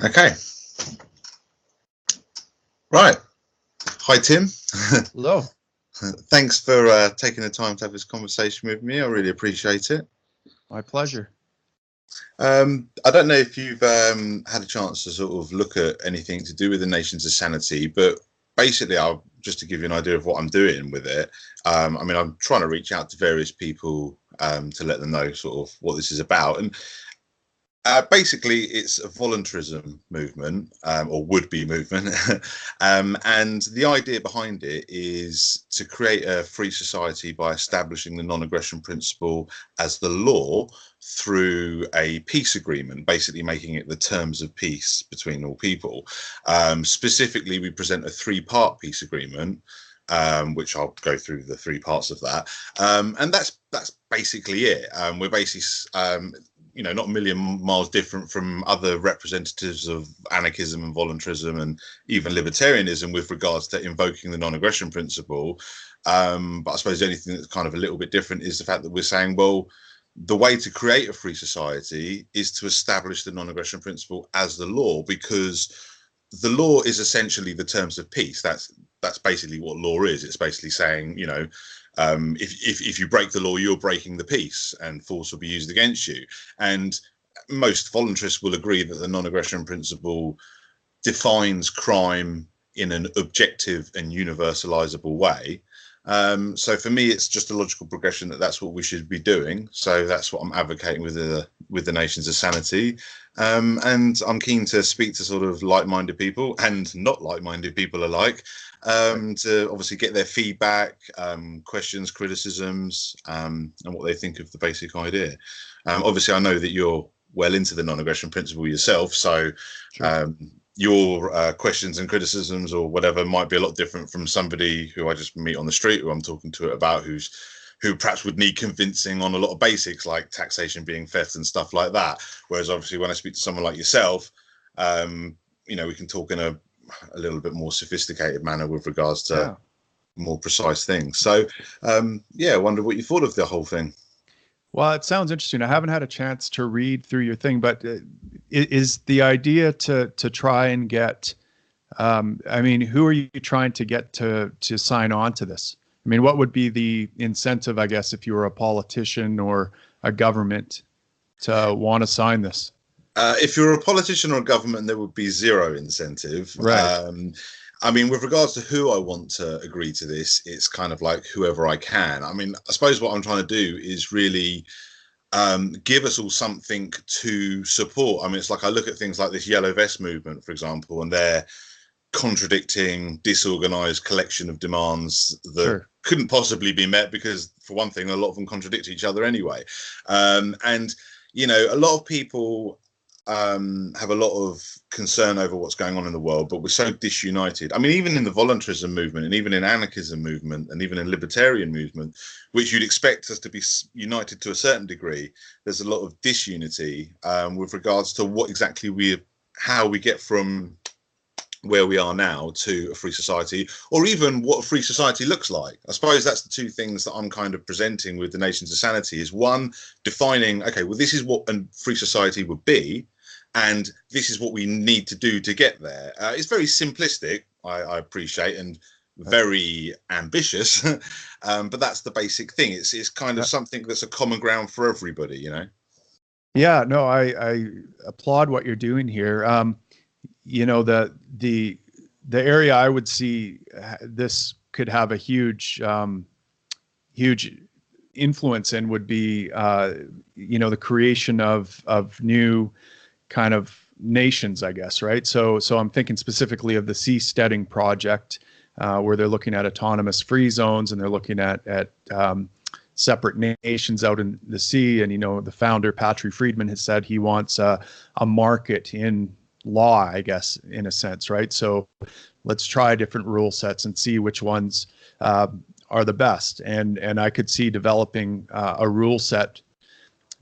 Okay. Right. Hi, Tim. Hello. Thanks for taking the time to have this conversation with me. I really appreciate it. My pleasure. I don't know if you've had a chance to sort of look at anything to do with the Nations of Sanity, but basically, just to give you an idea of what I'm doing with it, I mean, I'm trying to reach out to various people to let them know sort of what this is about. And basically, it's a voluntarism movement, or would-be movement, and the idea behind it is to create a free society by establishing the non-aggression principle as the law through a peace agreement, basically making it the terms of peace between all people. Specifically, we present a three-part peace agreement, which I'll go through the three parts of that, and that's basically it. We're basically not a million miles different from other representatives of anarchism and voluntarism and even libertarianism with regards to invoking the non-aggression principle. But I suppose the only thing that's kind of a little bit different is the fact that we're saying, well, the way to create a free society is to establish the non-aggression principle as the law, because the law is essentially the terms of peace. That's basically what law is. It's basically saying, if you break the law, you're breaking the peace, and force will be used against you. And most voluntarists will agree that the non-aggression principle defines crime in an objective and universalizable way. So for me, it's just a logical progression that that's what we should be doing. So that's what I'm advocating with the Nations of Sanity. And I'm keen to speak to sort of like-minded people and not like-minded people alike, to obviously get their feedback, questions, criticisms, and what they think of the basic idea. Obviously, I know that you're well into the non-aggression principle yourself, so sure. Your questions and criticisms or whatever might be a lot different from somebody who I just meet on the street, who I'm talking to about, who perhaps would need convincing on a lot of basics like taxation being theft and stuff like that. Whereas obviously when I speak to someone like yourself, we can talk in a little bit more sophisticated manner with regards to more precise things. So I wonder what you thought of the whole thing. Well, it sounds interesting. I haven't had a chance to read through your thing, but is the idea to try and get, who are you trying to get to sign on to this? I mean, what would be the incentive, I guess, if you were a politician or a government to want to sign this? If you're a politician or a government, there would be zero incentive. Right. With regards to who I want to agree to this, it's kind of like whoever I can. I mean, I suppose what I'm trying to do is really give us all something to support. I mean, it's like I look at things like this Yellow Vest movement, for example, and they're contradicting, disorganized collection of demands that couldn't possibly be met because, for one thing, a lot of them contradict each other anyway. And, a lot of people have a lot of concern over what's going on in the world, but we're so disunited. I mean, even in the voluntarism movement and even in anarchism movement and even in libertarian movement, which you'd expect us to be united to a certain degree, there's a lot of disunity with regards to what exactly how we get from where we are now to a free society, or even what a free society looks like. I suppose that's the two things that I'm kind of presenting with the Nations of Sanity, is one, defining, okay, well, this is what a free society would be, and this is what we need to do to get there. It's very simplistic, I appreciate, and very ambitious, but that's the basic thing. It's kind of something that's a common ground for everybody, Yeah, no, I applaud what you're doing here. The area I would see this could have a huge influence in would be the creation of new kind of nations, I guess, right? So I'm thinking specifically of the Seasteading Project, where they're looking at autonomous free zones and they're looking at separate nations out in the sea. And the founder, Patrick Friedman, has said he wants a market in law, I guess, in a sense, right? So let's try different rule sets and see which ones are the best. And I could see developing a rule set,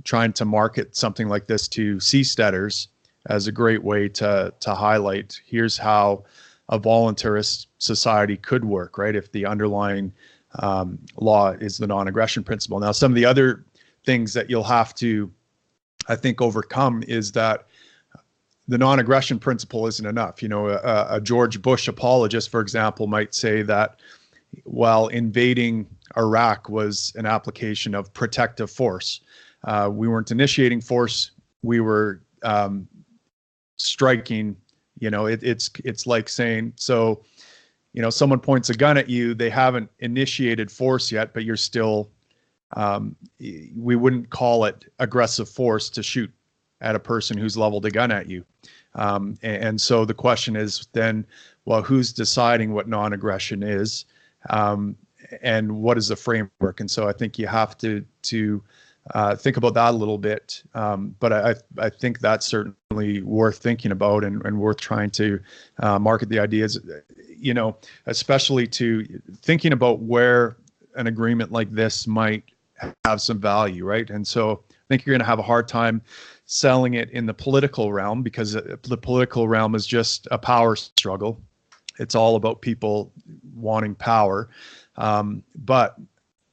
trying to market something like this to seasteaders as a great way to highlight, here's how a voluntarist society could work, right? If the underlying law is the non-aggression principle. Now, some of the other things that you'll have to I think, overcome is that the non-aggression principle isn't enough. A George Bush apologist, for example, might say that while invading Iraq was an application of protective force, we weren't initiating force, we were striking. It's like saying, so someone points a gun at you, they haven't initiated force yet, but you're still, we wouldn't call it aggressive force to shoot at a person who's leveled a gun at you. And so the question is then, well, who's deciding what non-aggression is, and what is the framework? And so I think you have to think about that a little bit. But I think that's certainly worth thinking about and worth trying to market the ideas, especially to thinking about where an agreement like this might have some value, right? And so I think you're going to have a hard time selling it in the political realm, because the political realm is just a power struggle. It's all about people wanting power. But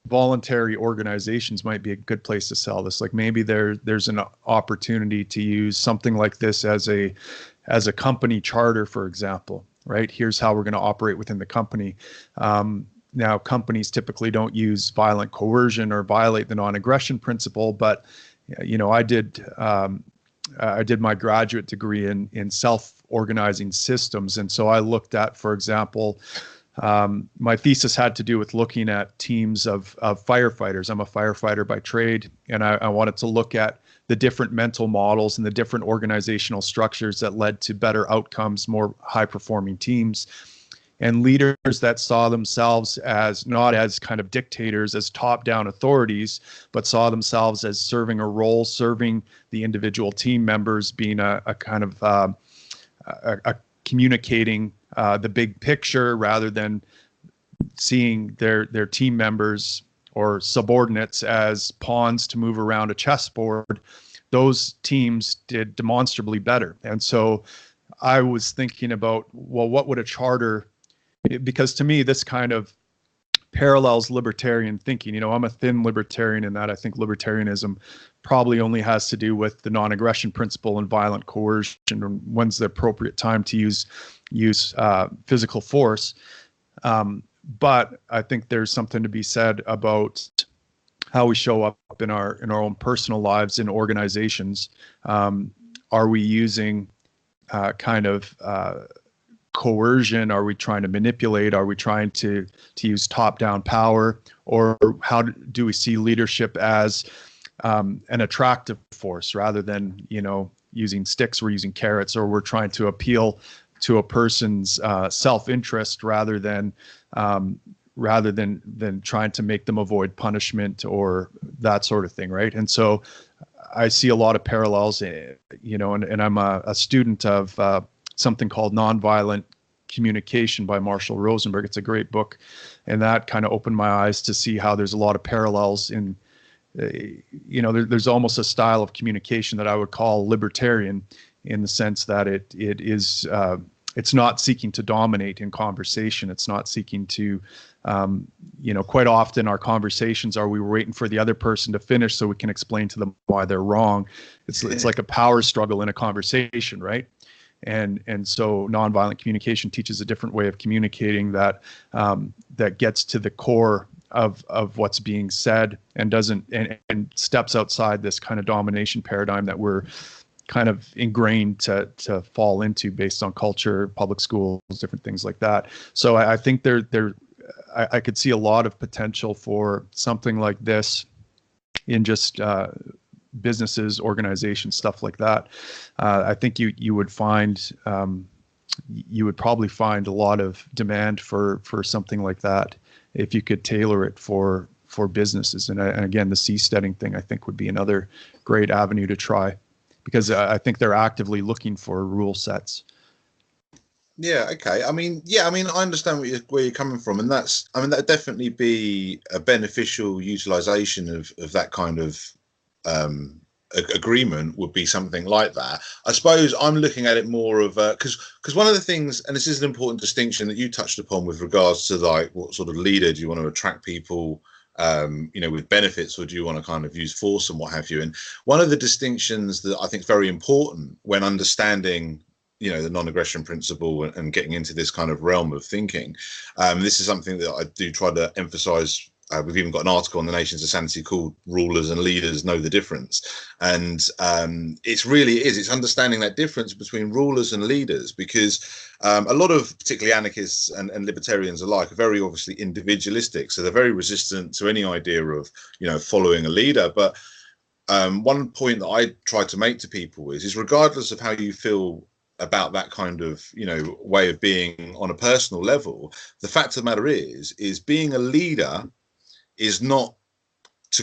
voluntary organizations might be a good place to sell this. Like maybe there's an opportunity to use something like this as a company charter, for example, right? Here's how we're going to operate within the company. Now, companies typically don't use violent coercion or violate the non-aggression principle, but I did my graduate degree in self-organizing systems, and so I looked at, for example, my thesis had to do with looking at teams of firefighters. I'm a firefighter by trade, and I wanted to look at the different mental models and the different organizational structures that led to better outcomes, more high-performing teams, and leaders that saw themselves as not as kind of dictators, as top-down authorities, but saw themselves as serving a role, serving the individual team members, being a kind of a communicating the big picture rather than seeing their team members or subordinates as pawns to move around a chessboard. Those teams did demonstrably better. And so I was thinking about, well, what would a charter, because to me, this kind of parallels libertarian thinking. I'm a thin libertarian in that I think libertarianism probably only has to do with the non-aggression principle and violent coercion, and when's the appropriate time to use physical force. But I think there's something to be said about how we show up in our own personal lives in organizations. Are we using kind of coercion? Are we trying to manipulate? Are we trying to use top-down power? Or how do we see leadership as an attractive force rather than, using sticks, we're using carrots, or we're trying to appeal to a person's self-interest rather than trying to make them avoid punishment or that sort of thing, right? And so I see a lot of parallels, and I'm a student of something called Nonviolent Communication by Marshall Rosenberg. It's a great book, and that kind of opened my eyes to see how there's a lot of parallels in, there's almost a style of communication that I would call libertarian, in the sense that it is it's not seeking to dominate in conversation. It's not seeking to, quite often our conversations are we were waiting for the other person to finish so we can explain to them why they're wrong. It's like a power struggle in a conversation, right? And so nonviolent communication teaches a different way of communicating that that gets to the core of what's being said and doesn't and steps outside this kind of domination paradigm that we're kind of ingrained to fall into based on culture, public schools, different things like that. So I think I could see a lot of potential for something like this in just businesses, organizations, stuff like that. I think you would find you would probably find a lot of demand for something like that if you could tailor it for businesses. And again, the seasteading thing I think would be another great avenue to try, because I think they're actively looking for rule sets. Yeah. Okay. I understand where you're coming from, and that'd definitely be a beneficial utilization of that kind of agreement, would be something like that. I suppose I'm looking at it more of because one of the things, and this is an important distinction that you touched upon with regards to like what sort of leader do you want to attract people with benefits, or do you want to kind of use force and what have you? And one of the distinctions that I think is very important when understanding the non-aggression principle and getting into this kind of realm of thinking, this is something that I do try to emphasize. We've even got an article on the Nations of Sanity called "Rulers and Leaders Know the Difference," and it's understanding that difference between rulers and leaders, because a lot of particularly anarchists and libertarians alike are very obviously individualistic, so they're very resistant to any idea of following a leader. But one point that I try to make to people is regardless of how you feel about that kind of way of being on a personal level, the fact of the matter is being a leader is not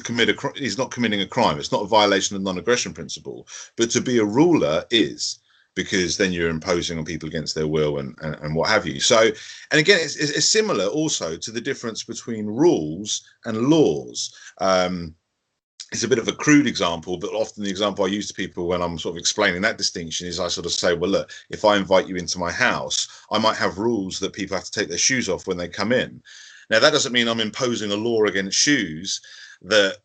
committing a crime. It's not a violation of the non-aggression principle. But to be a ruler is, because then you're imposing on people against their will and what have you. So, and again, it's similar also to the difference between rules and laws. It's a bit of a crude example, but often the example I use to people when I'm sort of explaining that distinction is I sort of say, well, look, if I invite you into my house, I might have rules that people have to take their shoes off when they come in. Now, that doesn't mean I'm imposing a law against shoes that,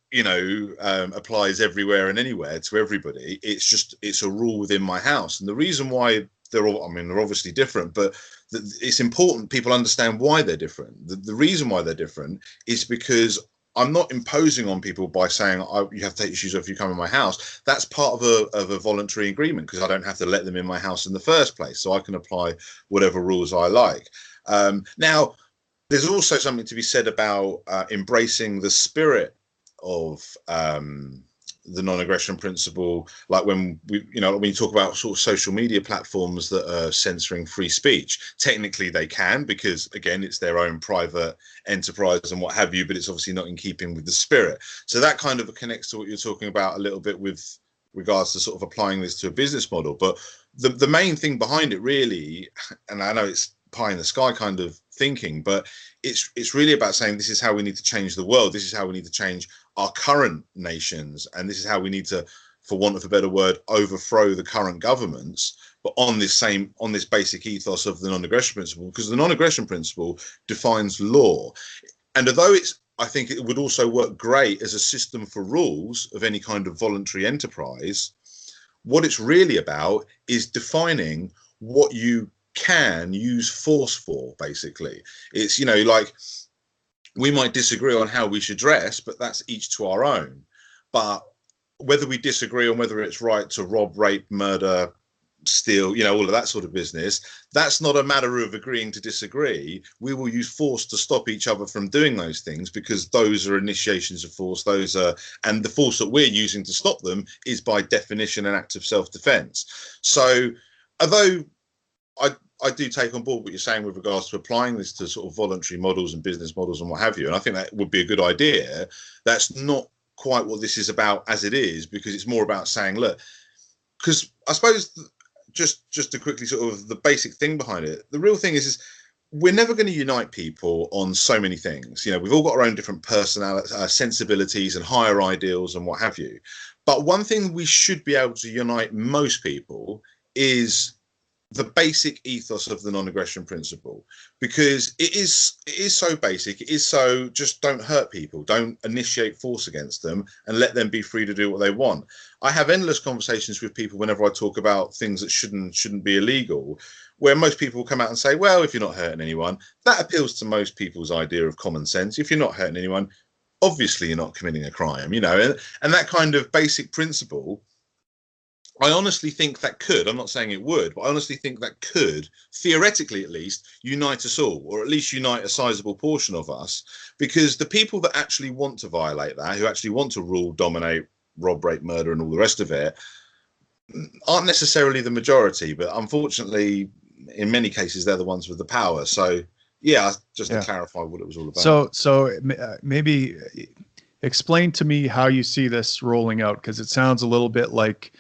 applies everywhere and anywhere to everybody. It's a rule within my house. And the reason why they're obviously different, but it's important people understand why they're different. The reason why they're different is because I'm not imposing on people by saying, you have to take your shoes off if you come in my house. That's part of a voluntary agreement, because I don't have to let them in my house in the first place. So I can apply whatever rules I like. Now, there's also something to be said about embracing the spirit of the non-aggression principle, like when you talk about sort of social media platforms that are censoring free speech. Technically they can, because again, it's their own private enterprise and what have you, but it's obviously not in keeping with the spirit. So that kind of connects to what you're talking about a little bit with regards to sort of applying this to a business model. But the main thing behind it really, and I know it's pie in the sky kind of thinking, but it's really about saying this is how we need to change the world. This is how we need to change our current nations, and this is how we need to, for want of a better word, overthrow the current governments, but on this basic ethos of the non-aggression principle, because the non-aggression principle defines law. And although I think it would also work great as a system for rules of any kind of voluntary enterprise, what it's really about is defining what you can use force for, basically. It's, like, we might disagree on how we should dress, but that's each to our own. But whether we disagree on whether it's right to rob, rape, murder, steal, all of that sort of business, that's not a matter of agreeing to disagree. We will use force to stop each other from doing those things, because those are initiations of force. And the force that we're using to stop them is by definition an act of self-defense. So although I do take on board what you're saying with regards to applying this to sort of voluntary models and business models and what have you, and I think that would be a good idea, that's not quite what this is about as it is, because it's more about saying, look, because I suppose just to quickly sort of the basic thing behind it, the real thing is we're never going to unite people on so many things. We've all got our own different personality, sensibilities and higher ideals and what have you. But one thing we should be able to unite most people is the basic ethos of the non-aggression principle, because it is so basic. It is so, just don't hurt people, don't initiate force against them, and let them be free to do what they want. I have endless conversations with people whenever I talk about things that shouldn't be illegal, where most people will come out and say, well, if you're not hurting anyone, that appeals to most people's idea of common sense. If you're not hurting anyone, obviously you're not committing a crime, and that kind of basic principle, I honestly think that could, I'm not saying it would, but I honestly think that could, theoretically at least, unite us all, or at least unite a sizable portion of us, because the people that actually want to violate that, who actually want to rule, dominate, rob, rape, murder, and all the rest of it, aren't necessarily the majority, but unfortunately, in many cases, they're the ones with the power. So, yeah, just to clarify what it was all about. So maybe explain to me how you see this rolling out, because it sounds a little bit like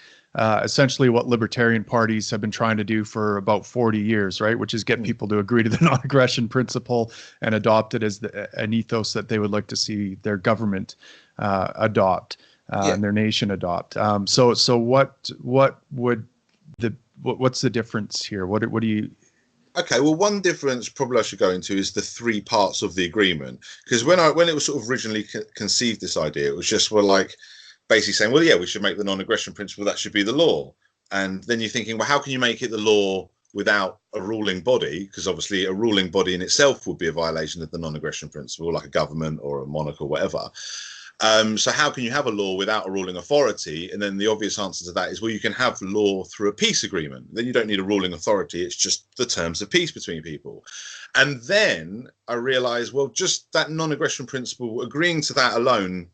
essentially what libertarian parties have been trying to do for about 40 years, right? Which is get people to agree to the non-aggression principle and adopt it as an ethos that they would like to see their government adopt and their nation adopt. So what's the difference here? What do you? Okay, well, one difference probably I should go into is the three parts of the agreement. Because when it was sort of originally conceived, this idea, it was just like basically saying, well, yeah, we should make the non-aggression principle, that should be the law. And then you're thinking, well, how can you make it the law without a ruling body? Because obviously a ruling body in itself would be a violation of the non-aggression principle, like a government or a monarch or whatever. So how can you have a law without a ruling authority? And then the obvious answer to that is, well, you can have law through a peace agreement. Then you don't need a ruling authority. It's just the terms of peace between people. And then I realized, well, just that non-aggression principle, agreeing to that alone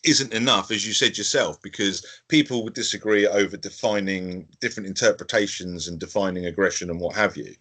isn't enough, as you said yourself, because people would disagree over defining different interpretations and defining aggression and what have you.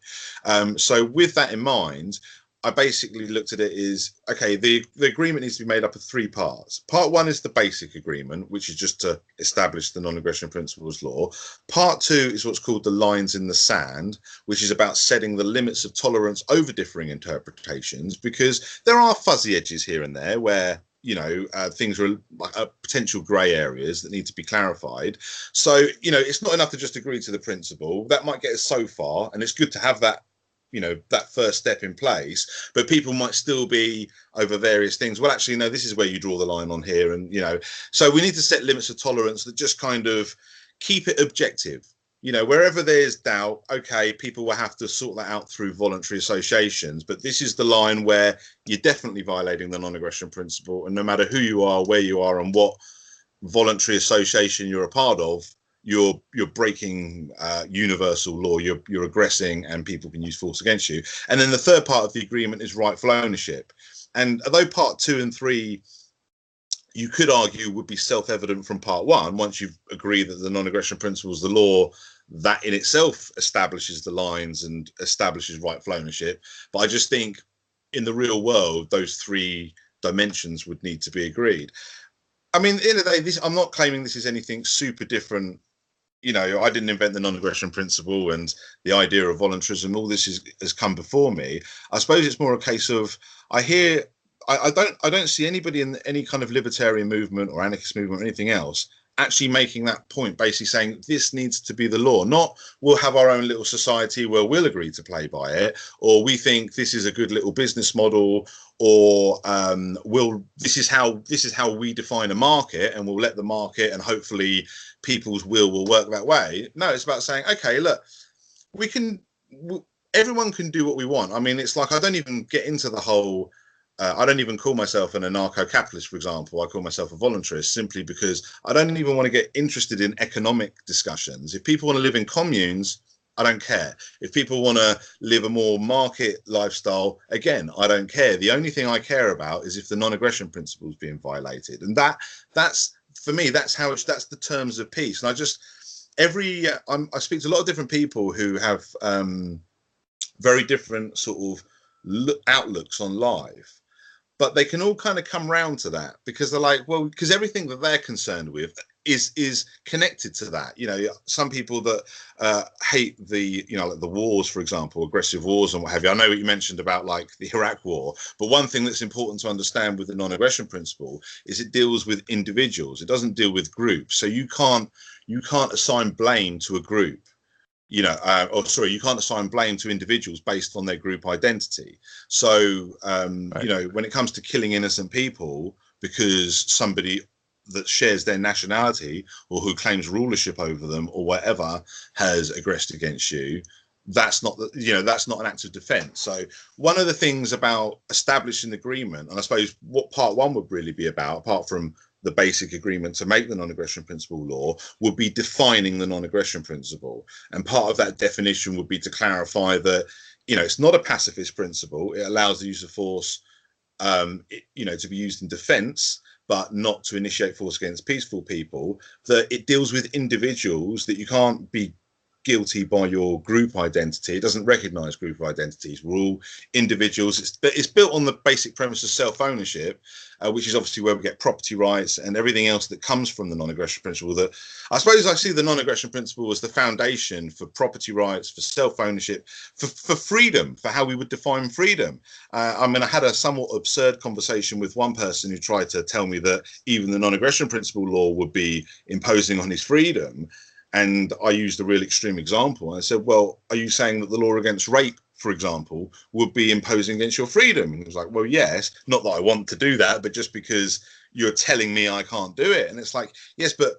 So with that in mind, I basically looked at it as, okay, the agreement needs to be made up of three parts. Part one is the basic agreement, which is just to establish the non-aggression principles law. Part two is what's called the lines in the sand, which is about setting the limits of tolerance over differing interpretations, because there are fuzzy edges here and there where, you know, things are like potential grey areas that need to be clarified. So, you know, it's not enough to just agree to the principle. That might get us so far, and it's good to have that, you know, that first step in place, but people might still be over various things. Well, actually, no, this is where you draw the line on here. And, you know, so we need to set limits of tolerance that just kind of keep it objective. You know, wherever there's doubt, okay, people will have to sort that out through voluntary associations. But this is the line where you're definitely violating the non-aggression principle. And no matter who you are, where you are, and what voluntary association you're a part of, you're breaking universal law, you're aggressing, and people can use force against you. And then the third part of the agreement is rightful ownership. And although part 2 and 3, you could argue, would be self-evident from part 1, once you've agreed that the non-aggression principle is the law, that in itself establishes the lines and establishes rightful ownership. But I just think in the real world, those three dimensions would need to be agreed. I mean, at the end of the day, I'm not claiming this is anything super different. You know, I didn't invent the non-aggression principle, and the idea of voluntarism, all this has come before me. I suppose it's more a case of, I don't see anybody in any kind of libertarian movement or anarchist movement or anything else actually making that point, basically saying this needs to be the law. Not we'll have our own little society where we'll agree to play by it, or we think this is a good little business model, or this is how we define a market, and we'll let the market and hopefully people's will work that way. No, it's about saying, okay, look, everyone can do what we want. I mean, it's like, I don't even get into the whole, I don't even call myself an anarcho-capitalist, for example. I call myself a voluntarist, simply because I don't even want to get interested in economic discussions. If people want to live in communes, I don't care. If people want to live a more market lifestyle, again, I don't care. The only thing I care about is if the non-aggression principle is being violated. And that's for me, that's the terms of peace. And I speak to a lot of different people who have very different sort of outlooks on life, but they can all kind of come round to that, because they're like, well, because everything that they're concerned with is connected to that. You know, some people that hate the, you know, like the wars, for example, aggressive wars and what have you. I know what you mentioned about like the Iraq war, but one thing that's important to understand with the non-aggression principle is it deals with individuals. It doesn't deal with groups. So you can't assign blame to a group. You know, you can't assign blame to individuals based on their group identity. So, right. You know, when it comes to killing innocent people because somebody that shares their nationality or who claims rulership over them or whatever has aggressed against you, that's not an act of defense. So one of the things about establishing agreement, and I suppose what part 1 would really be about, apart from the basic agreement to make the non-aggression principle law, would be defining the non-aggression principle. And part of that definition would be to clarify that, you know, it's not a pacifist principle. It allows the use of force, you know, to be used in defense, but not to initiate force against peaceful people. That it deals with individuals, that you can't be guilty by your group identity. It doesn't recognize group identities. We're all individuals. It's built on the basic premise of self-ownership, which is obviously where we get property rights and everything else that comes from the non-aggression principle. That I suppose I see the non-aggression principle as the foundation for property rights, for self-ownership, for freedom, for how we would define freedom. I mean, I had a somewhat absurd conversation with one person who tried to tell me that even the non-aggression principle law would be imposing on his freedom. And I used a real extreme example. I said, well, are you saying that the law against rape, for example, would be imposing against your freedom? And he was like, well, yes, not that I want to do that, but just because you're telling me I can't do it. And it's like, yes, but,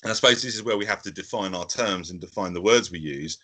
and I suppose this is where we have to define our terms and define the words we use.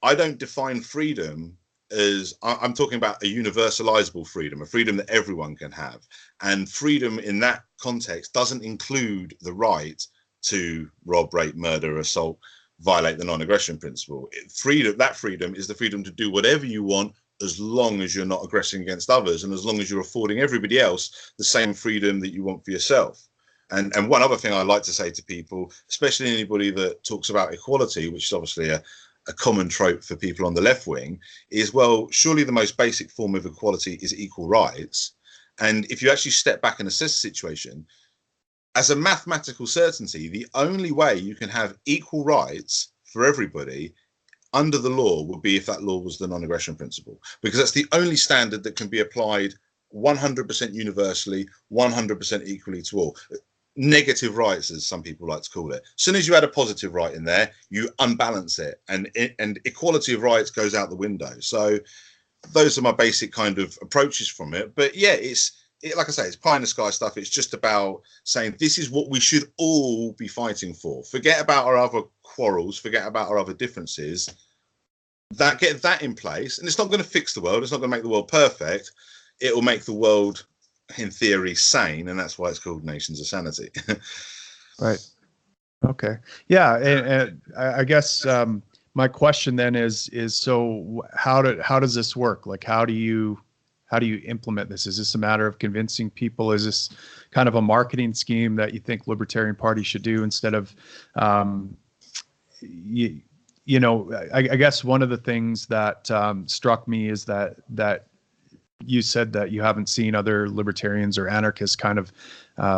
I don't define freedom as, I'm talking about a universalizable freedom, a freedom that everyone can have. And freedom in that context doesn't include the right to rob, rape, murder, assault, violate the non-aggression principle. Freedom, that freedom is the freedom to do whatever you want, as long as you're not aggressing against others, and as long as you're affording everybody else the same freedom that you want for yourself. And one other thing I like to say to people, especially anybody that talks about equality, which is obviously a common trope for people on the left wing, is, well, surely the most basic form of equality is equal rights. And if you actually step back and assess the situation, as a mathematical certainty, the only way you can have equal rights for everybody under the law would be if that law was the non-aggression principle, because that's the only standard that can be applied 100% universally, 100% equally to all. Negative rights, as some people like to call it. As soon as you add a positive right in there, you unbalance it, and equality of rights goes out the window. So those are my basic kind of approaches from it. But yeah, like I say, it's pie in the sky stuff. It's just about saying this is what we should all be fighting for. Forget about our other quarrels, forget about our other differences. Get that in place, and it's not going to fix the world. It's not going to make the world perfect. It will make the world, in theory, sane, and that's why it's called Nations of Sanity. Right. Okay. Yeah, and I guess my question then is so how does this work? Like, how do you implement this? Is this a matter of convincing people? Is this kind of a marketing scheme that you think Libertarian Party should do instead of, I guess one of the things that struck me is that you said that you haven't seen other libertarians or anarchists kind of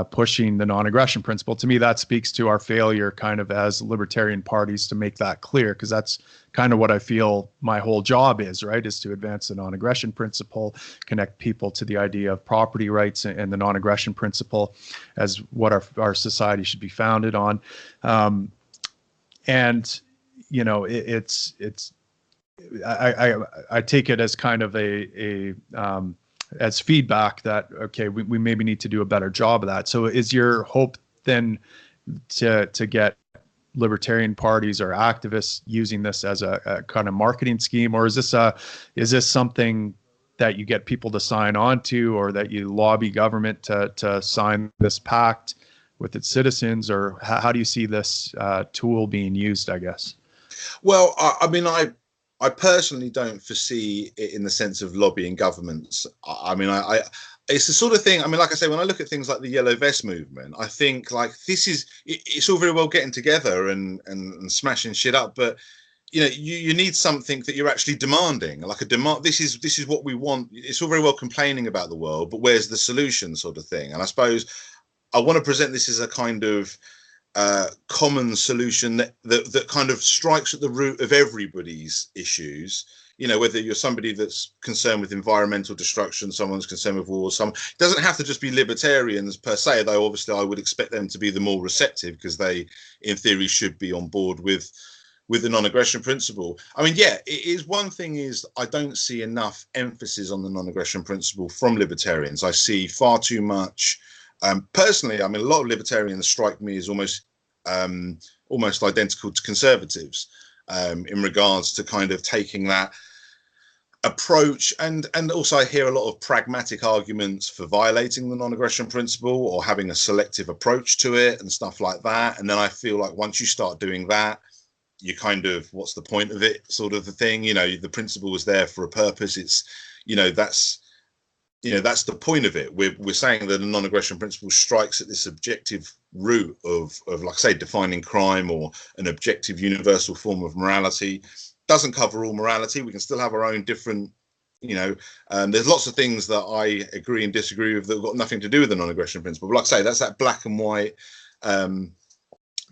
pushing the non-aggression principle. To me, that speaks to our failure kind of as libertarian parties to make that clear, because that's kind of what I feel my whole job is, right, is to advance the non-aggression principle, connect people to the idea of property rights and the non-aggression principle as what our society should be founded on. And, I take it as kind of as feedback that, okay, we maybe need to do a better job of that. So is your hope then to get libertarian parties or activists using this as a kind of marketing scheme, or is this something that you get people to sign on to, or that you lobby government to sign this pact with its citizens, or how do you see this tool being used, I guess? Well, I personally don't foresee it in the sense of lobbying governments. It's the sort of thing, like I say, when I look at things like the Yellow Vest movement, I think like it's all very well getting together and smashing shit up, but you need something that you're actually demanding, like a demand. This is what we want. It's all very well complaining about the world, but where's the solution, sort of thing. And I suppose I want to present this as a kind of common solution that kind of strikes at the root of everybody's issues. Whether you're somebody that's concerned with environmental destruction, someone's concerned with war, it doesn't have to just be libertarians per se, though obviously I would expect them to be the more receptive, because they in theory should be on board with the non-aggression principle. It is, one thing is, I don't see enough emphasis on the non-aggression principle from libertarians. I see far too much. Personally, a lot of libertarians strike me as almost identical to conservatives in regards to kind of taking that approach, and also I hear a lot of pragmatic arguments for violating the non-aggression principle or having a selective approach to it and stuff like that. And then I feel like once you start doing that, you kind of, what's the point of it, sort of the thing. The principle was there for a purpose. It's that's the point of it. We're saying that the non-aggression principle strikes at this objective root of like I say, defining crime, or an objective universal form of morality. Doesn't cover all morality. We can still have our own different, there's lots of things that I agree and disagree with that have got nothing to do with the non-aggression principle. But like I say, that's that black and white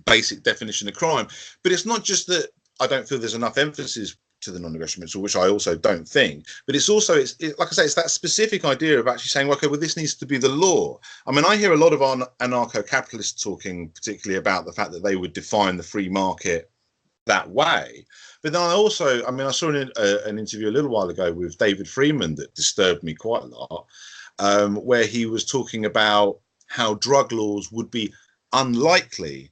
basic definition of crime. But it's not just that I don't feel there's enough emphasis to the non-aggression principle, which I also don't think. But it's also, like I say, it's that specific idea of actually saying, okay, well, this needs to be the law. I mean, I hear a lot of anarcho-capitalists talking particularly about the fact that they would define the free market that way. But then I saw an interview a little while ago with David Freeman that disturbed me quite a lot, where he was talking about how drug laws would be unlikely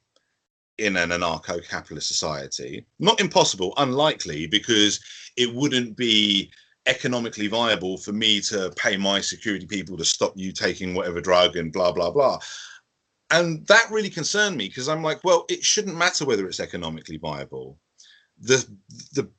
in an anarcho-capitalist society. Not impossible, unlikely, because it wouldn't be economically viable for me to pay my security people to stop you taking whatever drug and blah, blah, blah. And that really concerned me, because I'm like, well, it shouldn't matter whether it's economically viable. The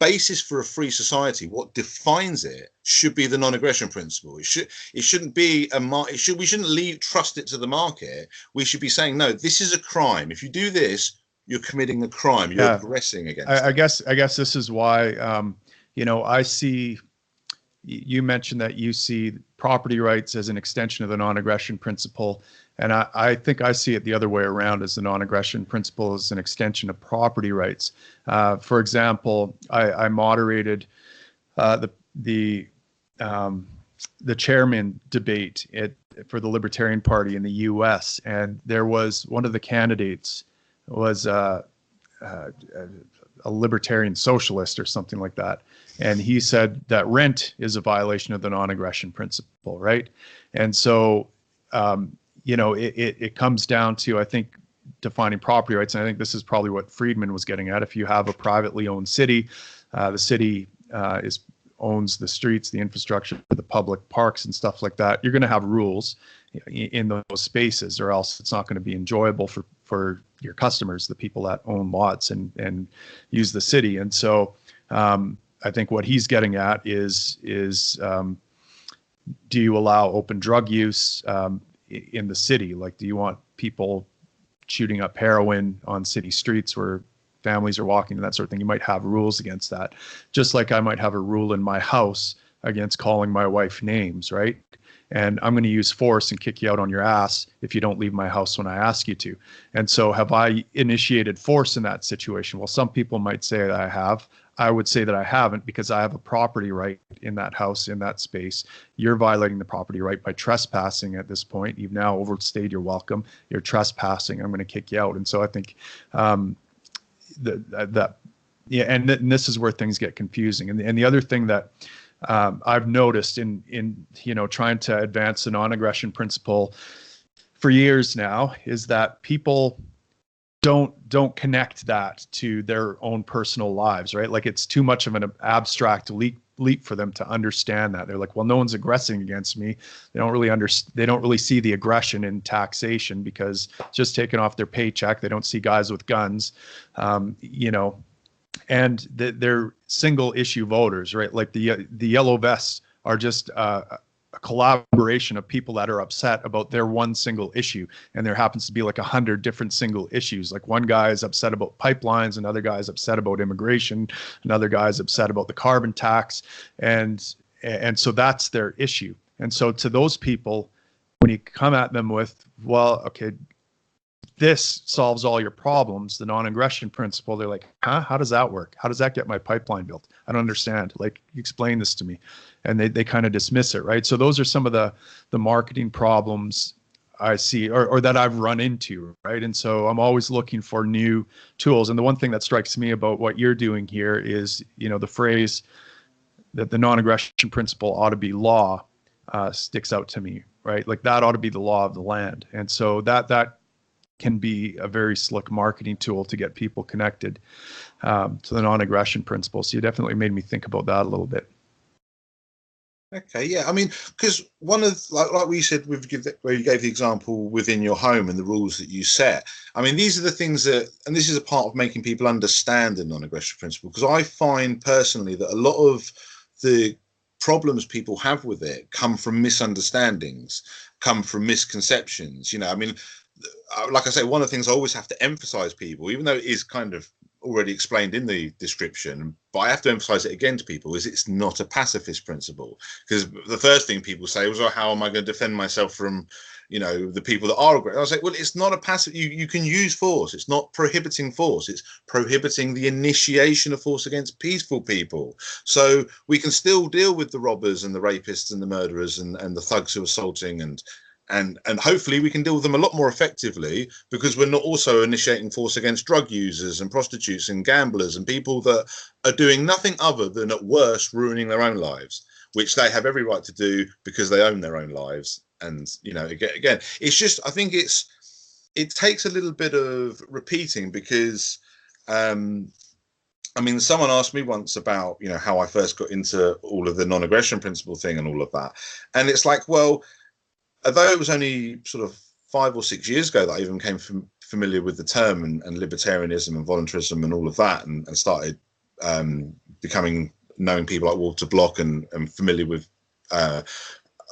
basis for a free society, what defines it, should be the non-aggression principle. It shouldn't be we shouldn't trust it to the market. We should be saying, no, this is a crime. If you do this, you're committing a crime. You're aggressing against I guess this is why, I see, you mentioned that you see property rights as an extension of the non-aggression principle. And I think I see it the other way around, as the non-aggression principle is an extension of property rights. For example, I moderated the chairman debate for the Libertarian Party in the U.S., and there was one of the candidates was a libertarian socialist or something like that. And he said that rent is a violation of the non-aggression principle, right? And so, it comes down to, I think, defining property rights. And I think this is probably what Friedman was getting at. If you have a privately owned city, the city owns the streets, the infrastructure, the public parks and stuff like that, you're going to have rules in those spaces, or else it's not going to be enjoyable for your customers, the people that own lots and use the city. And so I think what he's getting at is do you allow open drug use in the city? Like, do you want people shooting up heroin on city streets where families are walking and that sort of thing? You might have rules against that. Just like I might have a rule in my house against calling my wife names, right? And I'm going to use force and kick you out on your ass if you don't leave my house when I ask you to. And so have I initiated force in that situation? Well, some people might say that I have. I would say that I haven't, because I have a property right in that house, in that space. You're violating the property right by trespassing at this point. You've now overstayed your welcome. You're trespassing. I'm going to kick you out. And so I think and this is where things get confusing. And the other thing that I've noticed in trying to advance the non-aggression principle for years now is that people don't connect that to their own personal lives, right? Like, it's too much of an abstract leap for them to understand that. They're like, well, no one's aggressing against me. They don't really see the aggression in taxation, because it's just taken off their paycheck. They don't see guys with guns, and they're single issue voters, right? Like the yellow vests are just a collaboration of people that are upset about their one single issue. And there happens to be like 100 different single issues. Like, one guy is upset about pipelines, another guy is upset about immigration, another guy is upset about the carbon tax. And so that's their issue. And so to those people, when you come at them with, well, okay, this solves all your problems, the non-aggression principle, they're like, huh? How does that work? How does that get my pipeline built? I don't understand. Like, explain this to me. And they kind of dismiss it, right? So those are some of the marketing problems I see, or that I've run into, right? And so I'm always looking for new tools. And the one thing that strikes me about what you're doing here is, the phrase that the non-aggression principle ought to be law sticks out to me, right? Like, that ought to be the law of the land. And so that can be a very slick marketing tool to get people connected to the non-aggression principle. So you definitely made me think about that a little bit. Okay, yeah. I mean, because one of, like we said, where you gave the example within your home and the rules that you set. I mean, these are the things that, and this is a part of making people understand the non-aggression principle, because I find personally that a lot of the problems people have with it come from misunderstandings, come from misconceptions. I mean, like I say, one of the things I always have to emphasize people, even though it is kind of already explained in the description, but I have to emphasize it again to people, is it's not a pacifist principle. Because the first thing people say was, oh, how am I going to defend myself from, the people that are aggressive? I was like, well, it's not a passive, you can use force. It's not prohibiting force. It's prohibiting the initiation of force against peaceful people. So we can still deal with the robbers and the rapists and the murderers and the thugs who are assaulting, and hopefully we can deal with them a lot more effectively, because we're not also initiating force against drug users and prostitutes and gamblers and people that are doing nothing other than at worst ruining their own lives, which they have every right to do because they own their own lives. And again, it's just, I think it takes a little bit of repeating, because someone asked me once about how I first got into all of the non-aggression principle thing and all of that, and it's like, well, although it was only sort of 5 or 6 years ago that I even became familiar with the term and libertarianism and voluntarism and all of that, and started knowing people like Walter Block and familiar with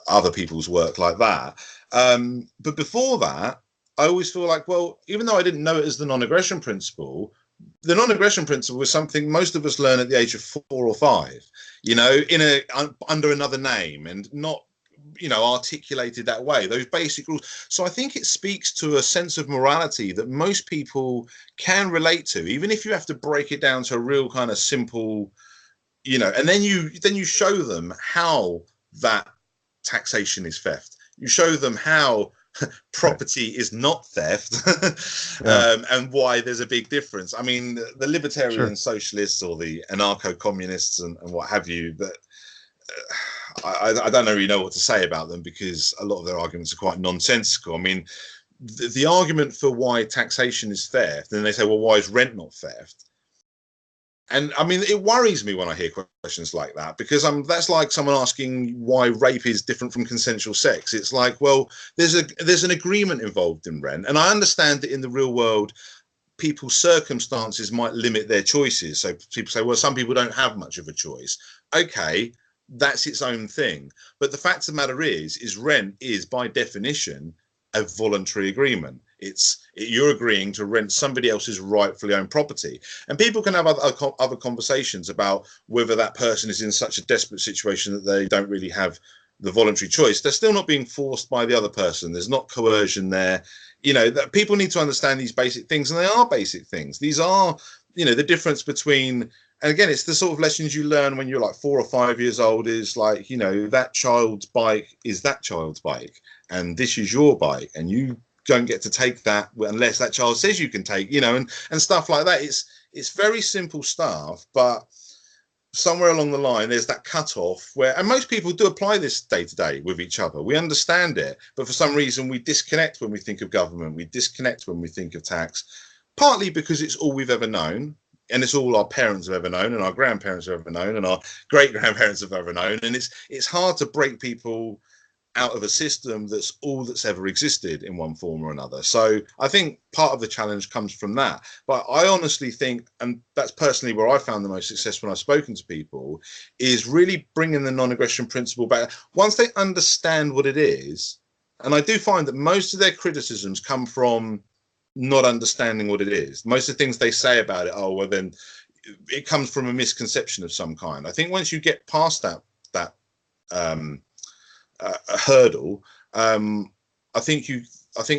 other people's work like that. But before that, I always feel like, well, even though I didn't know it as the non-aggression principle, the non-aggression principle was something most of us learn at the age of 4 or 5, under another name, and not articulated that way, those basic rules. So I think it speaks to a sense of morality that most people can relate to, even if you have to break it down to a real kind of simple, and then you show them how that taxation is theft. You show them how property is not theft, and why there's a big difference. I mean, the libertarian socialists or the anarcho-communists and what have you, that I don't really know what to say about them, because a lot of their arguments are quite nonsensical. I mean, the argument for why taxation is theft, and they say, well, why is rent not theft? And I mean, it worries me when I hear questions like that, because that's like someone asking why rape is different from consensual sex. It's like, well, there's an agreement involved in rent, and I understand that in the real world, people's circumstances might limit their choices. So people say, well, some people don't have much of a choice. Okay, that's its own thing. But the fact of the matter is rent is by definition a voluntary agreement. You're agreeing to rent somebody else's rightfully owned property, and people can have other conversations about whether that person is in such a desperate situation that they don't really have the voluntary choice. They're still not being forced by the other person. There's not coercion there. That people need to understand these basic things, and they are basic things. These are, the difference between, and again, it's the sort of lessons you learn when you're like 4 or 5 years old, is like, that child's bike is that child's bike, and this is your bike, and you don't get to take that unless that child says you can take, and stuff like that. It's very simple stuff, but somewhere along the line, there's that cutoff where, and most people do apply this day to day with each other. We understand it, but for some reason we disconnect when we think of government. We disconnect when we think of tax, partly because it's all we've ever known, and it's all our parents have ever known, and our grandparents have ever known, and our great grandparents have ever known. And it's hard to break people out of a system that's all that's ever existed in one form or another. So I think part of the challenge comes from that. But I honestly think, and that's personally where I found the most success when I've spoken to people, is really bringing the non-aggression principle back. Once they understand what it is, and I do find that most of their criticisms come from not understanding what it is. Most of the things they say about it, oh, well, then it comes from a misconception of some kind. I think once you get past that a hurdle, I think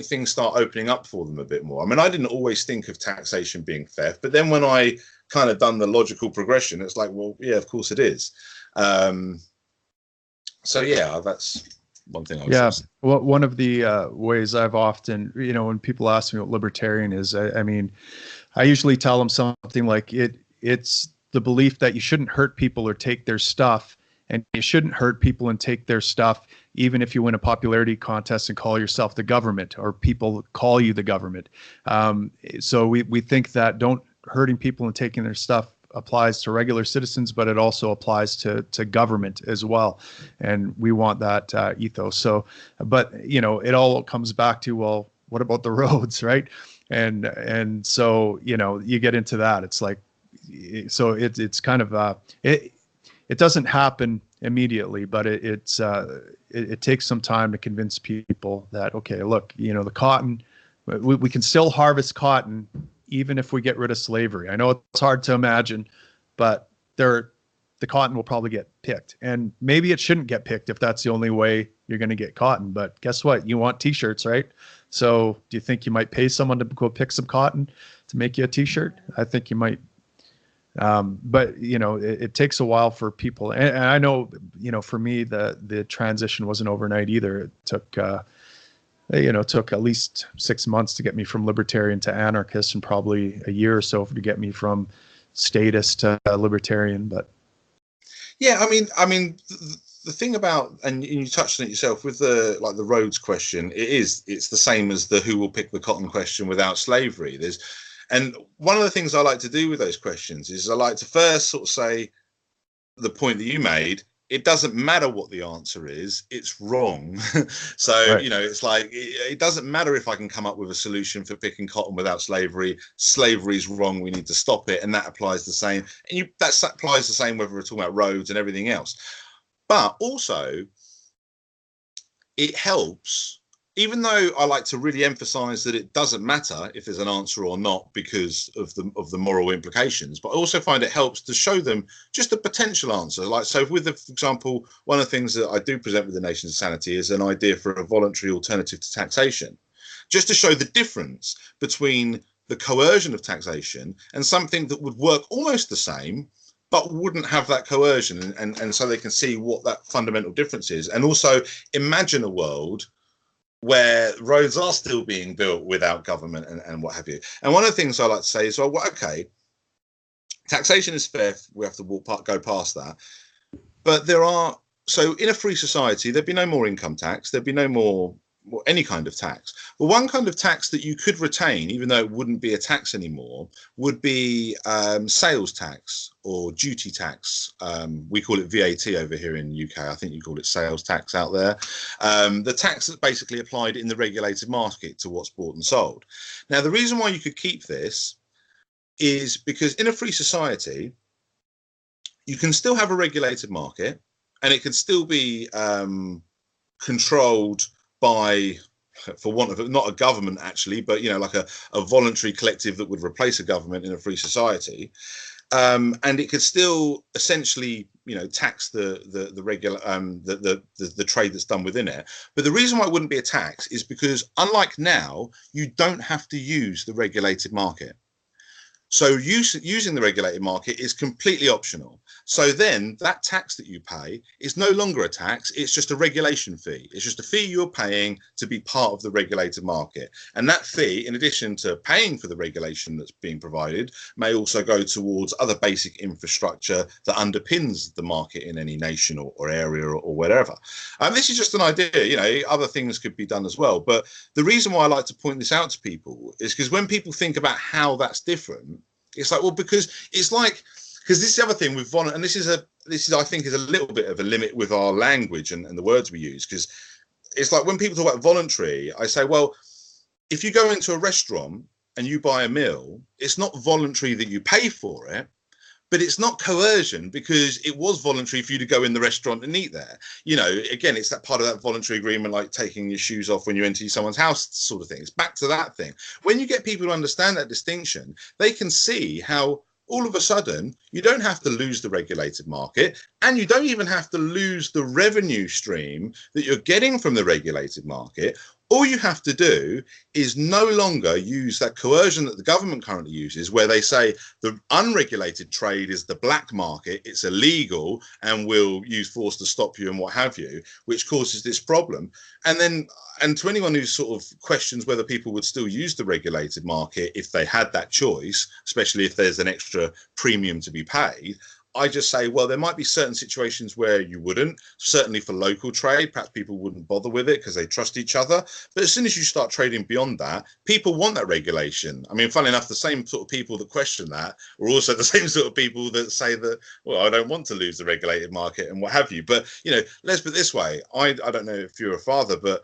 things start opening up for them a bit more. I mean, I didn't always think of taxation being theft, but then when I kind of done the logical progression, it's like, well, yeah, of course it is. So yeah, that's one thing I would say. Well, one of the ways I've often, when people ask me what libertarian is, I mean, I usually tell them something like it's the belief that you shouldn't hurt people or take their stuff. And you shouldn't hurt people and take their stuff, even if you win a popularity contest and call yourself the government, or people call you the government. So we think that hurting people and taking their stuff applies to regular citizens, but it also applies to government as well. And we want that ethos. So, but it all comes back to, well, what about the roads, right? And so you get into that. It's like, so it's kind of it doesn't happen immediately, but it takes some time to convince people that, okay, look, the cotton, we can still harvest cotton even if we get rid of slavery. I know it's hard to imagine, but the cotton will probably get picked. And maybe it shouldn't get picked if that's the only way you're going to get cotton. But guess what? You want t-shirts, right? So do you think you might pay someone to go pick some cotton to make you a t-shirt? I think you might. But it takes a while for people. And I know, for me, the transition wasn't overnight either. It took, took at least 6 months to get me from libertarian to anarchist, and probably a year or so to get me from statist to libertarian. But yeah, I mean, the thing about, and you touched on it yourself with the roads question, it's the same as the who will pick the cotton question without slavery. And one of the things I like to do with those questions is I like to first sort of say the point that you made. It doesn't matter what the answer is, it's wrong. So, right. It's like, it doesn't matter if I can come up with a solution for picking cotton without slavery. Slavery is wrong. We need to stop it. And that applies the same. And that applies the same whether we're talking about roads and everything else. But also, it helps, even though I like to really emphasize that it doesn't matter if there's an answer or not because of the moral implications, but I also find it helps to show them just a potential answer. Like, so for example, one of the things that I do present with the Nations of Sanity is an idea for a voluntary alternative to taxation, just to show the difference between the coercion of taxation and something that would work almost the same, but wouldn't have that coercion. And so they can see what that fundamental difference is. And also imagine a world where roads are still being built without government and what have you. And one of the things I like to say is, well, okay, taxation is fair. We have to go past that. But so in a free society, there'd be no more income tax. There'd be no more any kind of tax. But one kind of tax that you could retain, even though it wouldn't be a tax anymore, would be sales tax or duty tax. We call it VAT over here in the UK. I think you call it sales tax out there. The tax that's basically applied in the regulated market to what's bought and sold. Now, the reason why you could keep this is because in a free society, you can still have a regulated market, and it can still be controlled by, for want of not a government actually, but like a voluntary collective that would replace a government in a free society, and it could still essentially tax the regular the trade that's done within it. But the reason why it wouldn't be a tax is because, unlike now, you don't have to use the regulated market. So using the regulated market is completely optional. So then that tax that you pay is no longer a tax. It's just a regulation fee. It's just a fee you're paying to be part of the regulated market. And that fee, in addition to paying for the regulation that's being provided, may also go towards other basic infrastructure that underpins the market in any nation or area or whatever. This is just an idea. Other things could be done as well. But the reason why I like to point this out to people is because when people think about how that's different, it's like, well, because this is the other thing with and this is I think is a little bit of a limit with our language and the words we use, because it's like when people talk about voluntary, I say, well, if you go into a restaurant and you buy a meal, it's not voluntary that you pay for it, but it's not coercion because it was voluntary for you to go in the restaurant and eat there. Again, it's that part of that voluntary agreement, like taking your shoes off when you enter someone's house sort of thing. It's back to that thing. When you get people to understand that distinction, they can see how all of a sudden you don't have to lose the regulated market, and you don't even have to lose the revenue stream that you're getting from the regulated market. All you have to do is no longer use that coercion that the government currently uses, where they say the unregulated trade is the black market, it's illegal, and we'll use force to stop you and what have you, which causes this problem. And to anyone who sort of questions whether people would still use the regulated market if they had that choice, especially if there's an extra premium to be paid, I just say, well, there might be certain situations where you wouldn't. Certainly for local trade, perhaps people wouldn't bother with it because they trust each other. But as soon as you start trading beyond that, people want that regulation. I mean, funnily enough, the same sort of people that question that are also the same sort of people that say that, well, I don't want to lose the regulated market and what have you. But, let's put it this way. I don't know if you're a father, but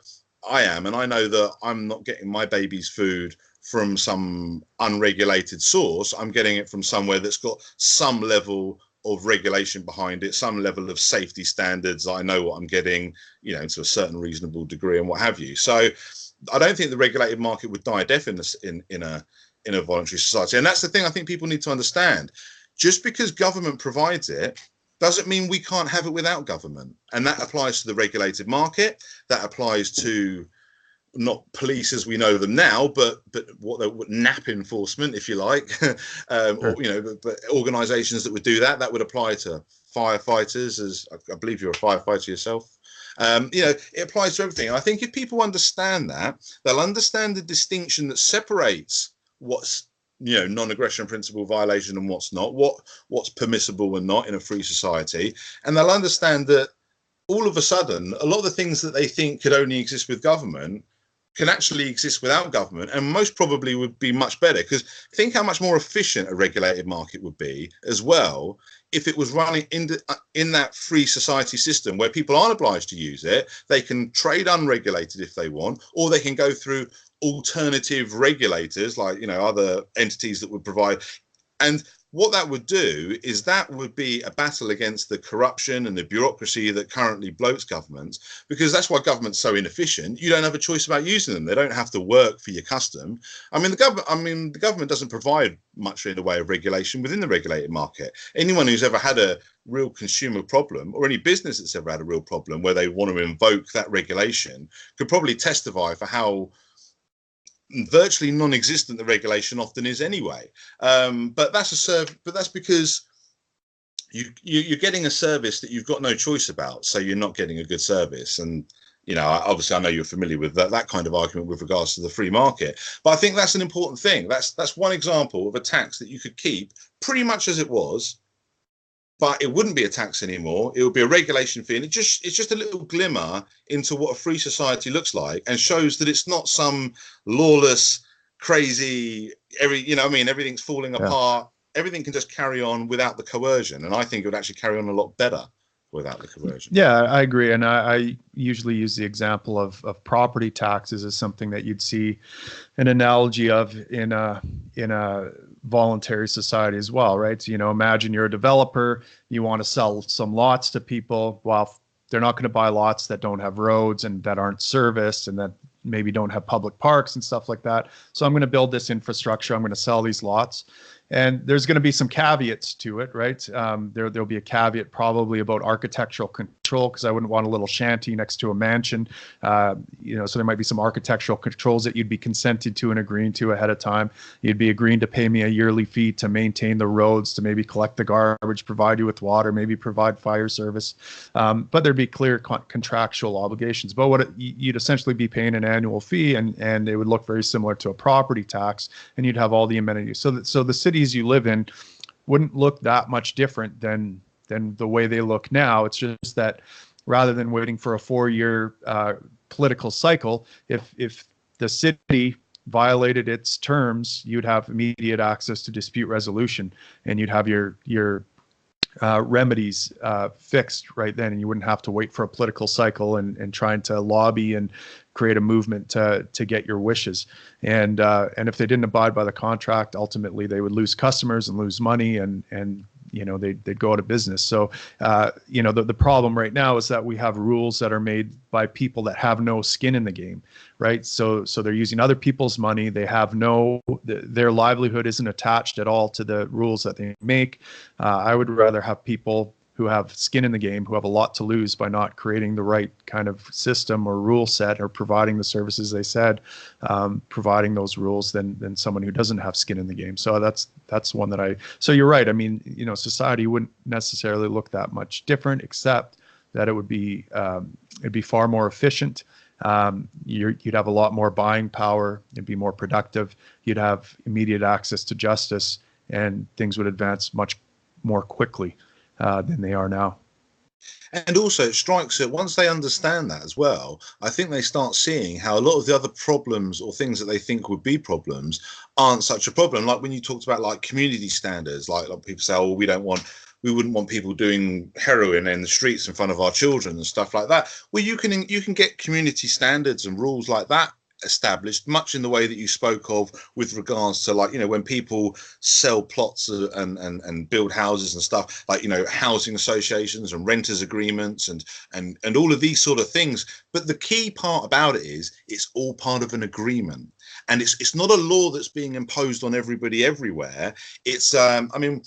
I am. And I know that I'm not getting my baby's food from some unregulated source. I'm getting it from somewhere that's got some level of regulation behind it, some level of safety standards. I know what I'm getting, to a certain reasonable degree and what have you. So I don't think the regulated market would die a death in in a voluntary society. And that's the thing I think people need to understand. Just because government provides it doesn't mean we can't have it without government. And that applies to the regulated market. That applies to not police as we know them now, but what NAP enforcement, if you like, Sure. or but organisations that would do that. That would apply to firefighters, as I believe you're a firefighter yourself. It applies to everything. And I think if people understand that, they'll understand the distinction that separates what's non-aggression principle violation and what's not, what's permissible and not in a free society, and they'll understand that all of a sudden a lot of the things that they think could only exist with government can actually exist without government, and most probably would be much better. Because think how much more efficient a regulated market would be as well if it was running in that free society system where people aren't obliged to use it. They can trade unregulated if they want, or they can go through alternative regulators like other entities that would provide. And what that would do is that would be a battle against the corruption and the bureaucracy that currently bloats governments, because that's why government's so inefficient. You don't have a choice about using them. They don't have to work for your custom. The government doesn't provide much in the way of regulation within the regulated market. Anyone who's ever had a real consumer problem, or any business that's ever had a real problem where they want to invoke that regulation, could probably testify for how virtually non-existent the regulation often is anyway. But that's because you're getting a service that you've got no choice about, so you're not getting a good service. And obviously I know you're familiar with that kind of argument with regards to the free market, but I think that's an important thing. That's one example of a tax that you could keep pretty much as it was, but it wouldn't be a tax anymore. It would be a regulation fee, and it's just a little glimmer into what a free society looks like, and shows that it's not some lawless, crazy, everything's falling apart. Everything can just carry on without the coercion, and I think it would actually carry on a lot better without the coercion. Yeah, I agree, and I usually use the example of property taxes as something that you'd see an analogy of in a voluntary society as well, right? So, imagine you're a developer, you want to sell some lots to people. Well, they're not going to buy lots that don't have roads and that aren't serviced and that maybe don't have public parks and stuff like that. So I'm going to build this infrastructure. I'm going to sell these lots. And there's going to be some caveats to it, right? There'll be a caveat probably about architectural control, because I wouldn't want a little shanty next to a mansion. So there might be some architectural controls that you'd be consented to and agreeing to ahead of time. You'd be agreeing to pay me a yearly fee to maintain the roads, to maybe collect the garbage, provide you with water, maybe provide fire service. But there'd be clear contractual obligations. But you'd essentially be paying an annual fee, and it would look very similar to a property tax, and you'd have all the amenities. So the cities you live in wouldn't look that much different than the way they look now. It's just that rather than waiting for a 4-year political cycle, if the city violated its terms, you'd have immediate access to dispute resolution, and you'd have your remedies fixed right then, and you wouldn't have to wait for a political cycle and trying to lobby and create a movement to get your wishes. And if they didn't abide by the contract, ultimately they would lose customers and lose money, and they'd go out of business. So the problem right now is that we have rules that are made by people that have no skin in the game, right? So they're using other people's money. They have their livelihood isn't attached at all to the rules that they make. I would rather have people who have skin in the game, who have a lot to lose by not creating the right kind of system or rule set, or providing the services they said, providing those rules, than someone who doesn't have skin in the game. So that's one that so you're right. Society wouldn't necessarily look that much different, except that it'd be far more efficient. You'd have a lot more buying power. It'd be more productive. You'd have immediate access to justice, and things would advance much more quickly than they are now. And also it strikes that once they understand that as well, I think they start seeing how a lot of the other problems or things that they think would be problems aren't such a problem. Like when you talked about like community standards, like people say, oh, we wouldn't want people doing heroin in the streets in front of our children and stuff like that. Well, you can get community standards and rules like that established, much in the way that you spoke of with regards to, like, when people sell plots and build houses and stuff, like, housing associations and renters agreements and all of these sort of things. But the key part about it is it's all part of an agreement. and it's not a law that's being imposed on everybody everywhere. It's I mean,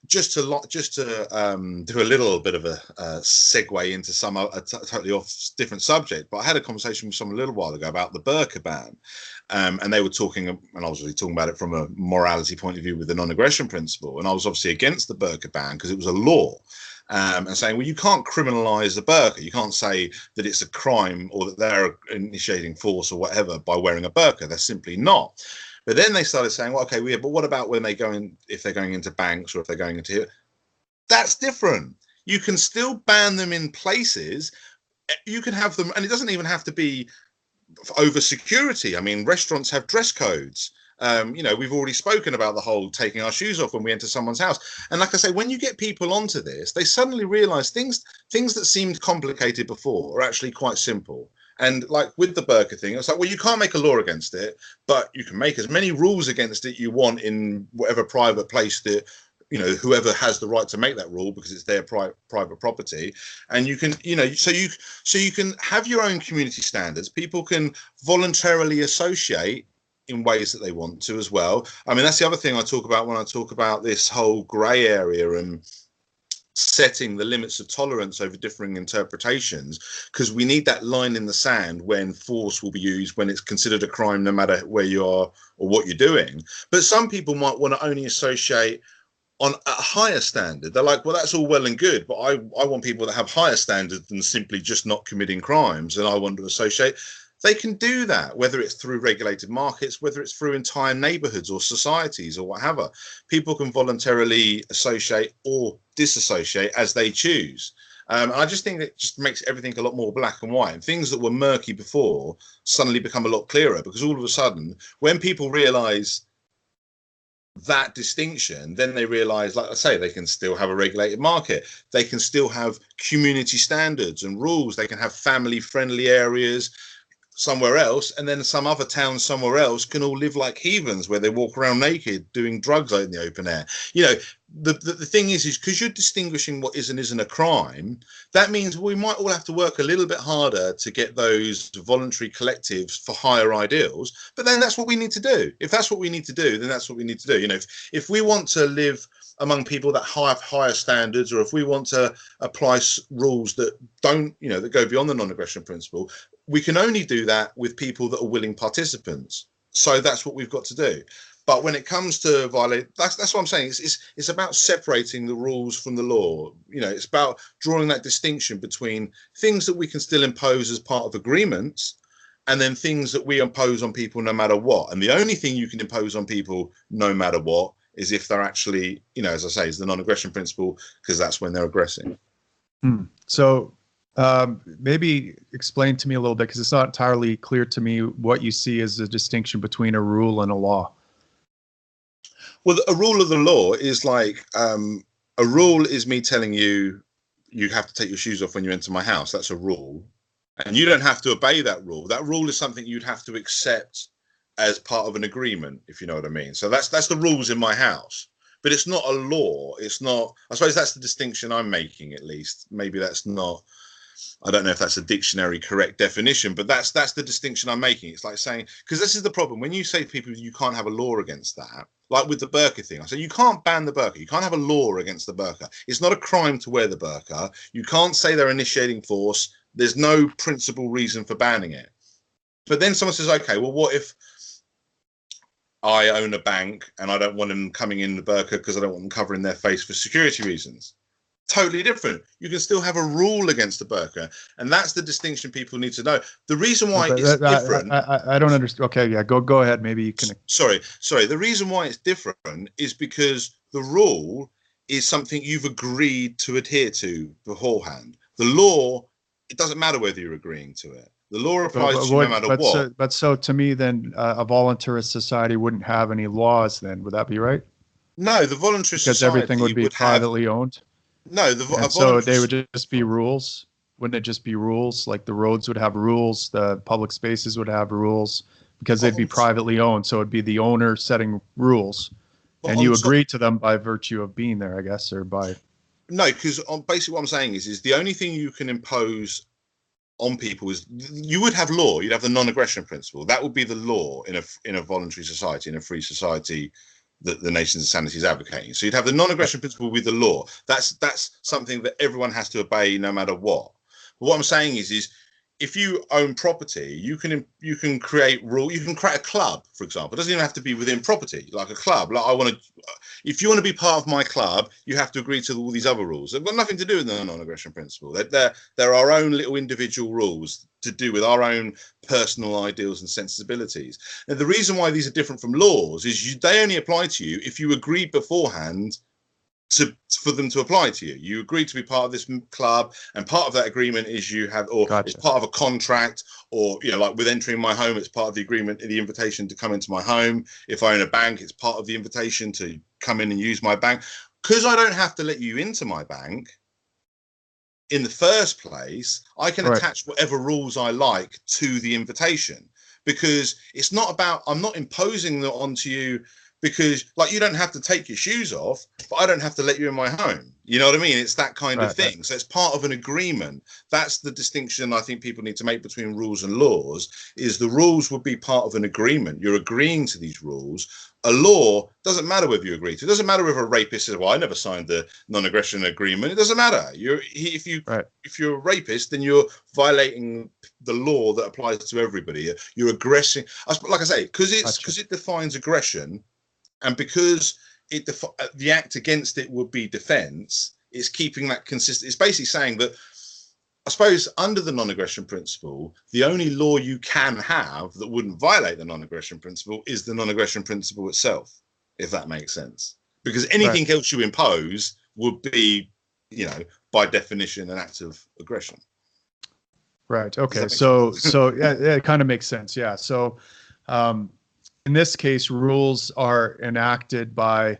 just to do a little bit of a segue into totally off different subject, but I had a conversation with someone a little while ago about the burqa ban, and they were talking, and I was really talking about it from a morality point of view with the non-aggression principle, and I was obviously against the burqa ban because it was a law. And saying, well, you can't criminalize the burqa. You can't say that it's a crime or that they're initiating force or whatever by wearing a burqa. They're simply not. But then they started saying, well, okay, but what about when they go in, if they're going into banks or if they're going into here? That's different. You can still ban them in places. You can have them, and it doesn't even have to be over security. I mean, restaurants have dress codes. You know, we've already spoken about the whole taking our shoes off when we enter someone's house. And like I say, when you get people onto this, they suddenly realize things that seemed complicated before are actually quite simple. And like with the burqa thing, it's like, well, you can't make a law against it, but you can make as many rules against it you want in whatever private place that, you know, whoever has the right to make that rule because it's their private property. And you can, you know, so you can have your own community standards. People can voluntarily associate in ways that they want to as well. I mean, that's the other thing I talk about when I talk about this whole grey area and setting the limits of tolerance over differing interpretations, because we need that line in the sand when force will be used, when it's considered a crime, no matter where you are or what you're doing. But some people might want to only associate on a higher standard. They're like, well, that's all well and good, but I want people that have higher standards than simply just not committing crimes, and I want to associate. They can do that, whether it's through regulated markets, whether it's through entire neighborhoods or societies or whatever. People can voluntarily associate or disassociate as they choose. I just think it just makes everything a lot more black and white. And things that were murky before suddenly become a lot clearer, because all of a sudden, when people realize that distinction, then they realize, like I say, they can still have a regulated market. They can still have community standards and rules. They can have family-friendly areas somewhere else, and then some other town somewhere else can all live like heathens, where they walk around naked doing drugs out in the open air. You know, the thing is because you're distinguishing what is and isn't a crime, that means we might all have to work a little bit harder to get those voluntary collectives for higher ideals. But then that's what we need to do. If that's what we need to do, then that's what we need to do. You know, if we want to live among people that have higher standards, or if we want to apply rules that don't, you know, that go beyond the non-aggression principle, we can only do that with people that are willing participants. So that's what we've got to do. But when it comes to violate, that's what I'm saying. It's about separating the rules from the law. You know, it's about drawing that distinction between things that we can still impose as part of agreements, and then things that we impose on people no matter what. And the only thing you can impose on people no matter what is if they're actually, you know, as I say, is the non-aggression principle, because that's when they're aggressing. So maybe explain to me a little bit, because it's not entirely clear to me what you see as the distinction between a rule and a law. Well, a rule of the law is like, a rule is me telling you, you have to take your shoes off when you enter my house. That's a rule. And you don't have to obey that rule. That rule is something you'd have to accept as part of an agreement, if you know what I mean. So that's the rules in my house. But it's not a law. It's not, I suppose that's the distinction I'm making, at least. Maybe that's not, I don't know if that's a dictionary correct definition, but that's the distinction I'm making. It's like saying, because this is the problem. When you say to people, you can't have a law against that, like with the burqa thing, I say, you can't ban the burqa. You can't have a law against the burqa. It's not a crime to wear the burqa. You can't say they're initiating force. There's no principal reason for banning it. But then someone says, okay, well, what if I own a bank and I don't want them coming in the burqa because I don't want them covering their face for security reasons? Totally different. You can still have a rule against the burqa, and that's the distinction people need to know. The reason why it's different, I don't understand. Okay, yeah, go ahead. Maybe you can. Sorry. The reason why it's different is because the rule is something you've agreed to adhere to beforehand. The law, it doesn't matter whether you're agreeing to it. The law applies to you no matter what. But so to me, then a voluntarist society wouldn't have any laws. Then would that be right? No, the voluntary society, because everything would be privately owned. No, so they would just be rules. Wouldn't it just be rules? Like the roads would have rules, the public spaces would have rules, because they'd be privately owned. So it'd be the owner setting rules, and you agree to them by virtue of being there, I guess, or by. No, because basically what I'm saying is the only thing you can impose on people is you would have law. You'd have the non-aggression principle. That would be the law in a voluntary society, in a free society that the Nations of Sanity is advocating. So you'd have the non-aggression principle with the law. That's something that everyone has to obey no matter what. But what I'm saying is if you own property, you can create rule. You can create a club, for example. It doesn't even have to be within property, like a club. Like if you want to be part of my club, you have to agree to all these other rules. They've got nothing to do with the non-aggression principle. They're our own little individual rules to do with our own personal ideals and sensibilities. And the reason why these are different from laws is they only apply to you if you agreed beforehand for them to apply to you. You agree to be part of this club, and part of that agreement is you have, or Gotcha. It's part of a contract, or like with entering my home, it's part of the agreement, the invitation to come into my home. If I own a bank, it's part of the invitation to come in and use my bank. Because I don't have to let you into my bank in the first place, I can attach whatever rules I like to the invitation, because it's not about, I'm not imposing that onto you. Because like you don't have to take your shoes off, but I don't have to let you in my home. You know what I mean? It's that kind of thing. Right. So it's part of an agreement. That's the distinction I think people need to make between rules and laws, is the rules would be part of an agreement. You're agreeing to these rules. A law doesn't matter whether you agree to. It doesn't matter if a rapist says, well, I never signed the non-aggression agreement. It doesn't matter. If you're a rapist, then you're violating the law that applies to everybody. You're aggressing. Like I say, because it defines aggression. And because the act against it would be defense, it's keeping that consistent. It's basically saying that, I suppose, under the non-aggression principle, the only law you can have that wouldn't violate the non-aggression principle is the non-aggression principle itself, if that makes sense. Because anything else you impose would be, by definition, an act of aggression. Right. Okay. So yeah, it kind of makes sense. Yeah. So, in this case, rules are enacted by,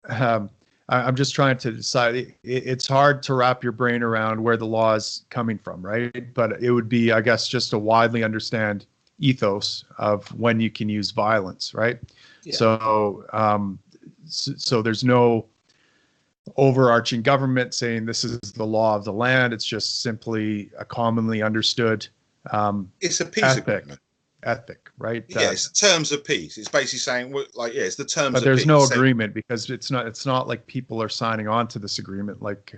I'm just trying to decide, it's hard to wrap your brain around where the law is coming from, right? But it would be, I guess, just a widely understand ethos of when you can use violence, right? Yeah. So there's no overarching government saying this is the law of the land. It's just simply a commonly understood it's a peace agreement. Ethic, right? Yeah, it's the terms of peace. It's basically saying, it's the terms of peace. But there's no agreement, because it's not like people are signing on to this agreement. Like,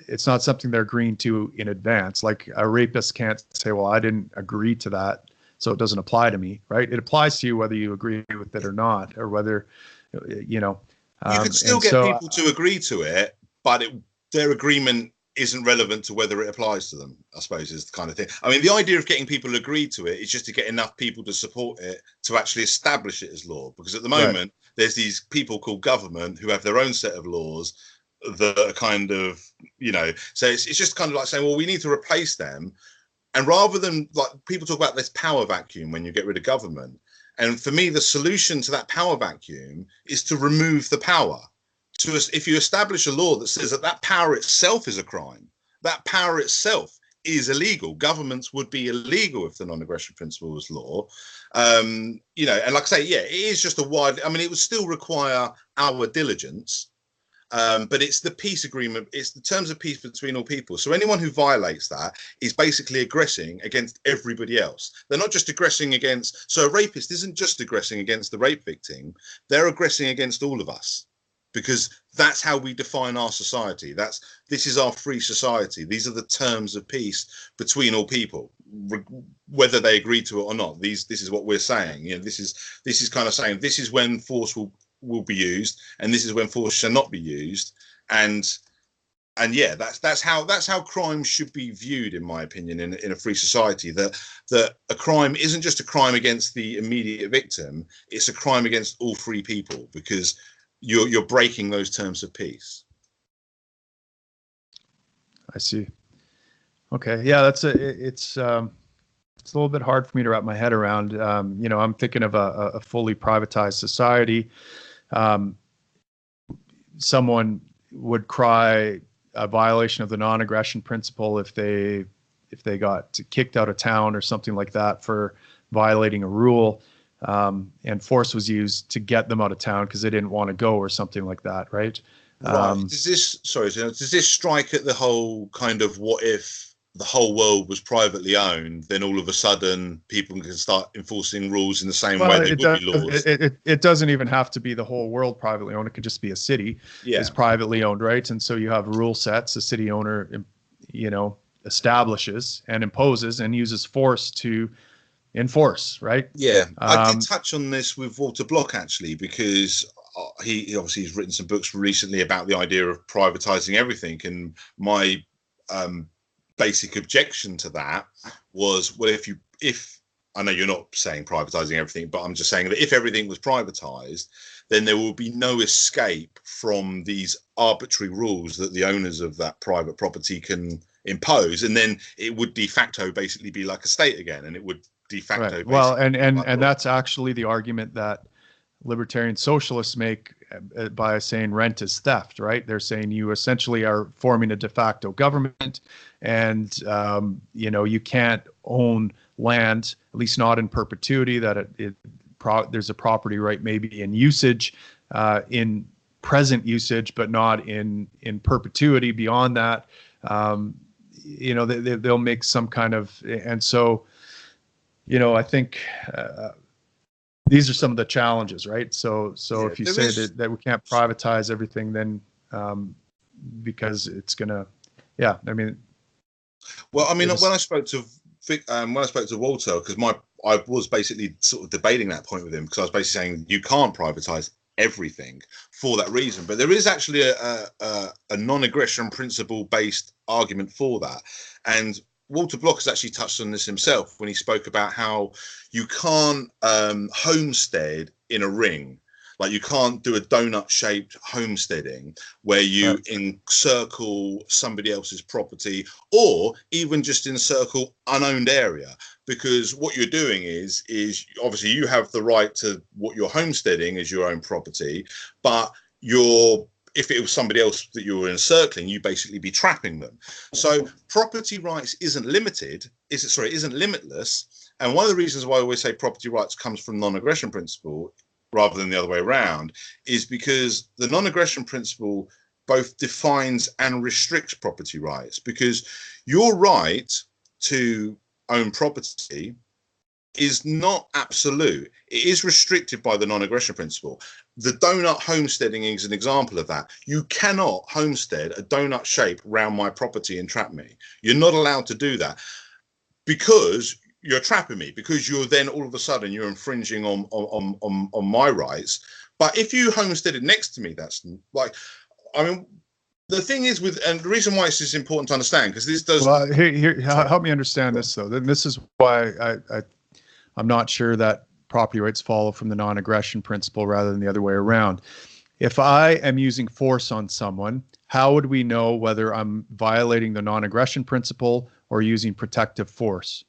it's not something they're agreeing to in advance. Like a rapist can't say, well, I didn't agree to that, so it doesn't apply to me, right? It applies to you whether you agree with it or not, or whether, you could still get people to agree to it, but their agreement isn't relevant to whether it applies to them, I suppose, is the kind of thing. I mean, the idea of getting people to agree to it is just to get enough people to support it to actually establish it as law. Because at the moment, there's these people called government who have their own set of laws that are kind of, so it's just kind of like saying, well, we need to replace them. And rather than, like, people talk about this power vacuum when you get rid of government. And for me, the solution to that power vacuum is to remove the power. If you establish a law that says that power itself is a crime, that power itself is illegal. Governments would be illegal if the non-aggression principle was law. And like I say, it is just it would still require our diligence, but it's the peace agreement. It's the terms of peace between all people. So anyone who violates that is basically aggressing against everybody else. They're not just aggressing against. So a rapist isn't just aggressing against the rape victim. They're aggressing against all of us. Because that's how we define our society. This is our free society. These are the terms of peace between all people, whether they agree to it or not. This is what we're saying. This is kind of saying this is when force will be used, and this is when force shall not be used. And that's how crime should be viewed, in my opinion, in a free society. That a crime isn't just a crime against the immediate victim; it's a crime against all free people, because you're breaking those terms of peace. I see. Okay. Yeah, it's a little bit hard for me to wrap my head around. I'm thinking of a fully privatized society. Someone would cry a violation of the non-aggression principle if they got kicked out of town or something like that for violating a rule. And force was used to get them out of town because they didn't want to go or something like that, right? Right. Does this strike at the whole kind of what if the whole world was privately owned, then all of a sudden people can start enforcing rules in the same way they would be laws. It doesn't even have to be the whole world privately owned. It could just be a city is privately owned, right? And so you have rule sets. The city owner, establishes and imposes and uses force to enforce, right? Yeah, I did touch on this with Walter Block actually, because he obviously has written some books recently about the idea of privatizing everything, and my basic objection to that was, well, if I know you're not saying privatizing everything, but I'm just saying that if everything was privatized, then there will be no escape from these arbitrary rules that the owners of that private property can impose, and then it would de facto basically be like a state again, and it would de facto. Right. Well, and that's actually the argument that libertarian socialists make by saying rent is theft, right? They're saying you essentially are forming a de facto government, and you can't own land, at least not in perpetuity, that there's a property right maybe in usage, in present usage, but not in perpetuity beyond that. They'll make some kind of, and so, I think these are some of the challenges, right? So if you say that we can't privatize everything, then because it's gonna, Well, I mean, when I spoke to Walter, because I was basically sort of debating that point with him, because I was basically saying you can't privatize everything for that reason, but there is actually a non-aggression principle based argument for that, and Walter Block has actually touched on this himself when he spoke about how you can't homestead in a ring. Like, you can't do a donut-shaped homesteading where you encircle somebody else's property, or even just encircle unowned area, because what you're doing is obviously you have the right to what you're homesteading as your own property, but if it was somebody else that you were encircling, you basically be trapping them. So property rights isn't limitless. And one of the reasons why I always say property rights comes from non-aggression principle rather than the other way around is because the non-aggression principle both defines and restricts property rights, because your right to own property is not absolute. It is restricted by the non-aggression principle. The donut homesteading is an example of that. You cannot homestead a donut shape around my property and trap me. You're not allowed to do that, because you're trapping me, because you're then all of a sudden you're infringing on my rights. But if you homesteaded next to me, that's like, I mean, the thing is and the reason why it's important to understand, because this does. Well, here, help me understand this though. Then this is why I'm not sure that property rights follow from the non-aggression principle rather than the other way around. If I am using force on someone, how would we know whether I'm violating the non-aggression principle or using protective force?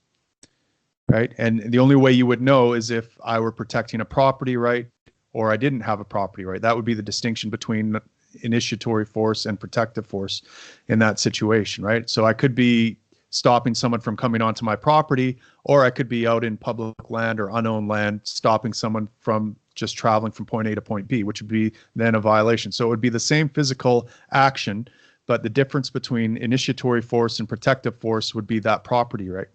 Right? And the only way you would know is if I were protecting a property right or I didn't have a property right. That would be the distinction between initiatory force and protective force in that situation, right? So I could be stopping someone from coming onto my property, or I could be out in public land or unowned land, stopping someone from just traveling from point A to point B, which would be then a violation. So it would be the same physical action, but the difference between initiatory force and protective force would be that property right.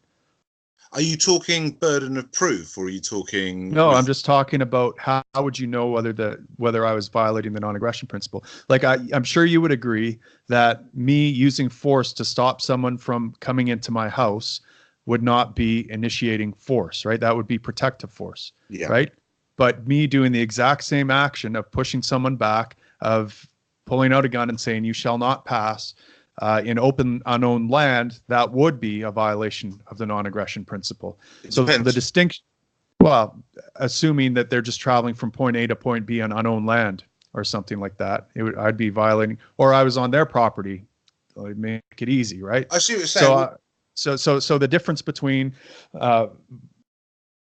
Are you talking burden of proof, or are you talking? No, I'm just talking about how would you know whether I was violating the non-aggression principle? Like, I'm sure you would agree that me using force to stop someone from coming into my house would not be initiating force, right? That would be protective force, right? But me doing the exact same action of pushing someone back, of pulling out a gun and saying, "You shall not pass," in open, unowned land, that would be a violation of the non-aggression principle. So the distinction, well, assuming that they're just traveling from point A to point B on unowned land or something like that, I'd be violating, or I was on their property. So it'd make it easy, right? I see what you're saying. So the difference between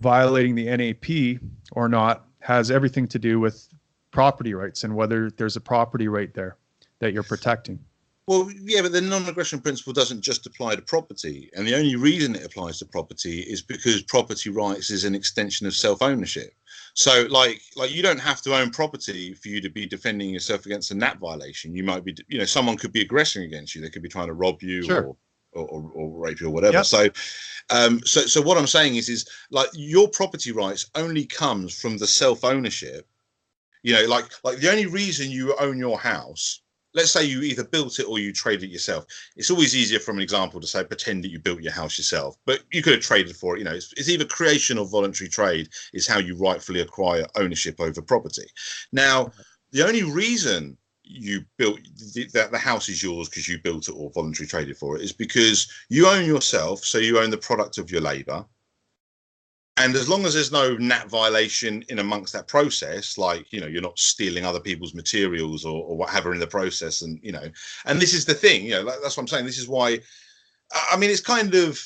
violating the NAP or not has everything to do with property rights and whether there's a property right there that you're protecting. Well, yeah, but the non-aggression principle doesn't just apply to property. And the only reason it applies to property is because property rights is an extension of self-ownership. So like you don't have to own property for you to be defending yourself against a NAP violation. You might be, someone could be aggressing against you. They could be trying to rob you. Sure. or rape you or whatever. Yep. So what I'm saying is like your property rights only comes from the self-ownership. You know, like the only reason you own your house, let's say you either built it or you traded it yourself. It's always easier from an example to say pretend that you built your house yourself, but you could have traded for it. You know, it's either creation or voluntary trade is how you rightfully acquire ownership over property. Now, the only reason you built that the house is yours because you built it or voluntary traded for it is because you own yourself, so you own the product of your labor. And as long as there's no NAT violation in amongst that process, like, you know, you're not stealing other people's materials or whatever in the process, and, you know, and this is the thing, you know, that's what I'm saying. This is why, I mean, it's kind of,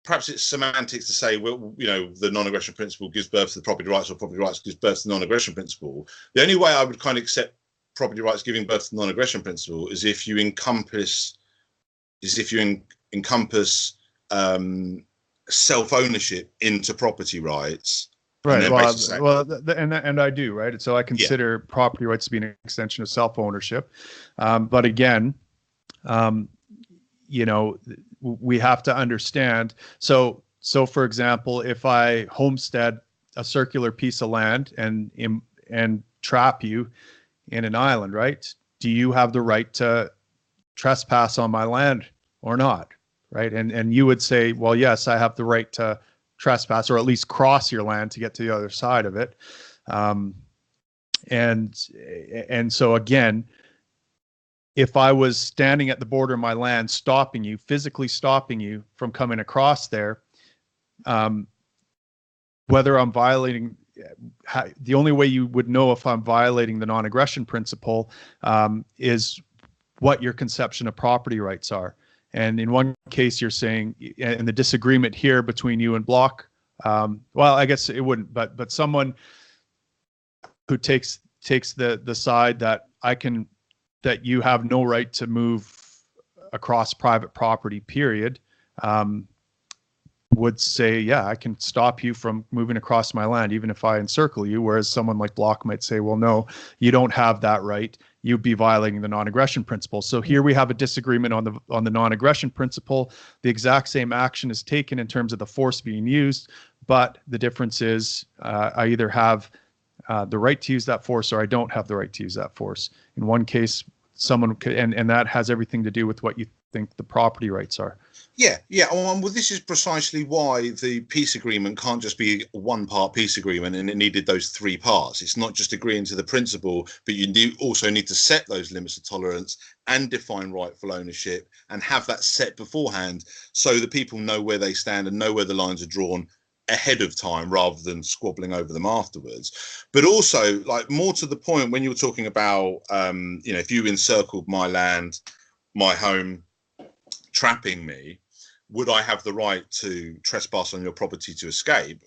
perhaps it's semantics to say, well, you know, the non-aggression principle gives birth to the property rights, or property rights gives birth to the non-aggression principle. The only way I would kind of accept property rights giving birth to the non-aggression principle is if you encompass, self-ownership into property rights, right? And and I do, right? So I consider property rights to be an extension of self-ownership, but again, you know, we have to understand. So for example, if I homestead a circular piece of land and trap you in an island, right? Do you have the right to trespass on my land or not? Right. And you would say, well, yes, I have the right to trespass or at least cross your land to get to the other side of it. And so again, if I was standing at the border of my land, physically stopping you from coming across there, whether I'm violating, the only way you would know if I'm violating the non-aggression principle is what your conception of property rights are. And in one case, you're saying, and the disagreement here between you and Block, well, I guess it wouldn't, but someone who takes the side that that you have no right to move across private property, period, would say, yeah, I can stop you from moving across my land, even if I encircle you. Whereas someone like Block might say, well, no, you don't have that right. You'd be violating the non-aggression principle. So here we have a disagreement on the non-aggression principle. The exact same action is taken in terms of the force being used, but the difference is I either have the right to use that force or I don't have the right to use that force. In one case, someone could, and that has everything to do with what you think the property rights are. Yeah. Well, this is precisely why the peace agreement can't just be a one-part peace agreement, and it needed those three parts. It's not just agreeing to the principle, but you also need to set those limits of tolerance and define rightful ownership and have that set beforehand so that people know where they stand and know where the lines are drawn ahead of time rather than squabbling over them afterwards. But also, like, more to the point, when you were talking about, you know, if you encircled my land, my home, trapping me, would I have the right to trespass on your property to escape?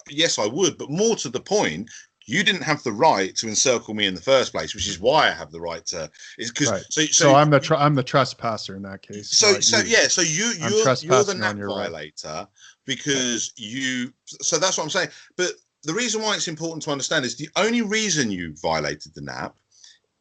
Yes, I would. But more to the point, you didn't have the right to encircle me in the first place, which is why I have the right to. Is because right. so I'm the trespasser in that case. So you're the NAP violator, right? Because you. So that's what I'm saying. But the reason why it's important to understand is the only reason you violated the NAP.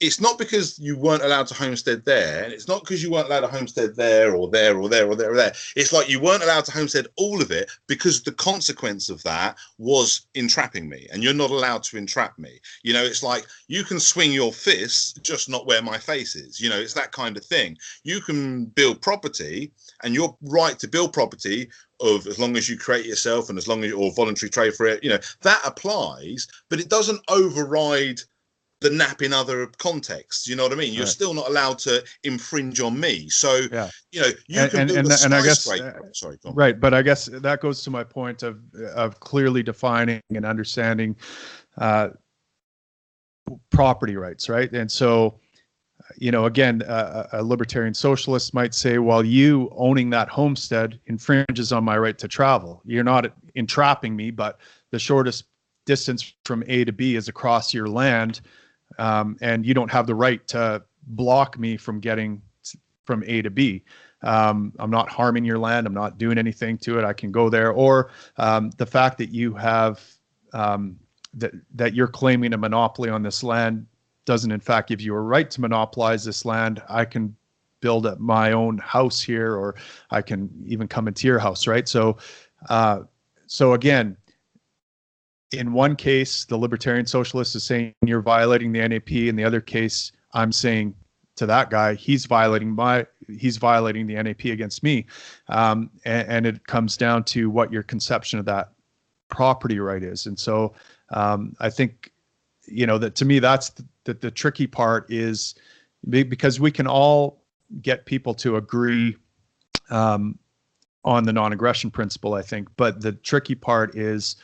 It's not because you weren't allowed to homestead there, and it's not because you weren't allowed to homestead there or there or there or there or there. It's like you weren't allowed to homestead all of it because the consequence of that was entrapping me, and you're not allowed to entrap me. You know, it's like you can swing your fists, just not where my face is. You know, it's that kind of thing. You can build property, and your right to build property, of as long as you create it yourself and as long as you're voluntary trade for it, you know, that applies, but it doesn't override the NAP in other contexts. You know what I mean? You're still not allowed to infringe on me. So, you know, you can build a skyscraper. Sorry, go on. Right. But I guess that goes to my point of clearly defining and understanding property rights, right? And so, you know, again, a libertarian socialist might say, well, you owning that homestead infringes on my right to travel. You're not entrapping me, but the shortest distance from A to B is across your land. And you don't have the right to block me from getting from A to B. I'm not harming your land. I'm not doing anything to it. I can go there. Or the fact that you have that you're claiming a monopoly on this land doesn't in fact give you a right to monopolize this land. I can build at my own house here, or I can even come into your house, right? So again, in one case, the Libertarian Socialist is saying you're violating the NAP. In the other case, I'm saying to that guy, he's violating the NAP against me. And it comes down to what your conception of that property right is. And so I think, that to me, that's the tricky part, is because we can all get people to agree on the non-aggression principle, I think. But the tricky part is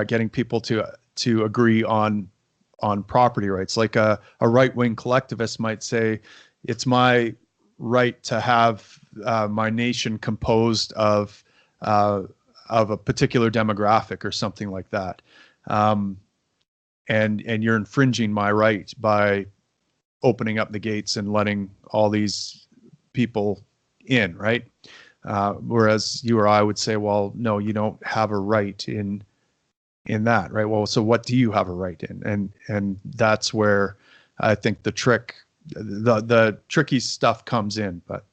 getting people to agree on property rights. Like a right-wing collectivist might say, it's my right to have my nation composed of a particular demographic or something like that. And you're infringing my right by opening up the gates and letting all these people in, right? Whereas you or I would say, well, no, you don't have a right in that, right? Well, so what do you have a right in? And that's where I think the tricky stuff comes in. But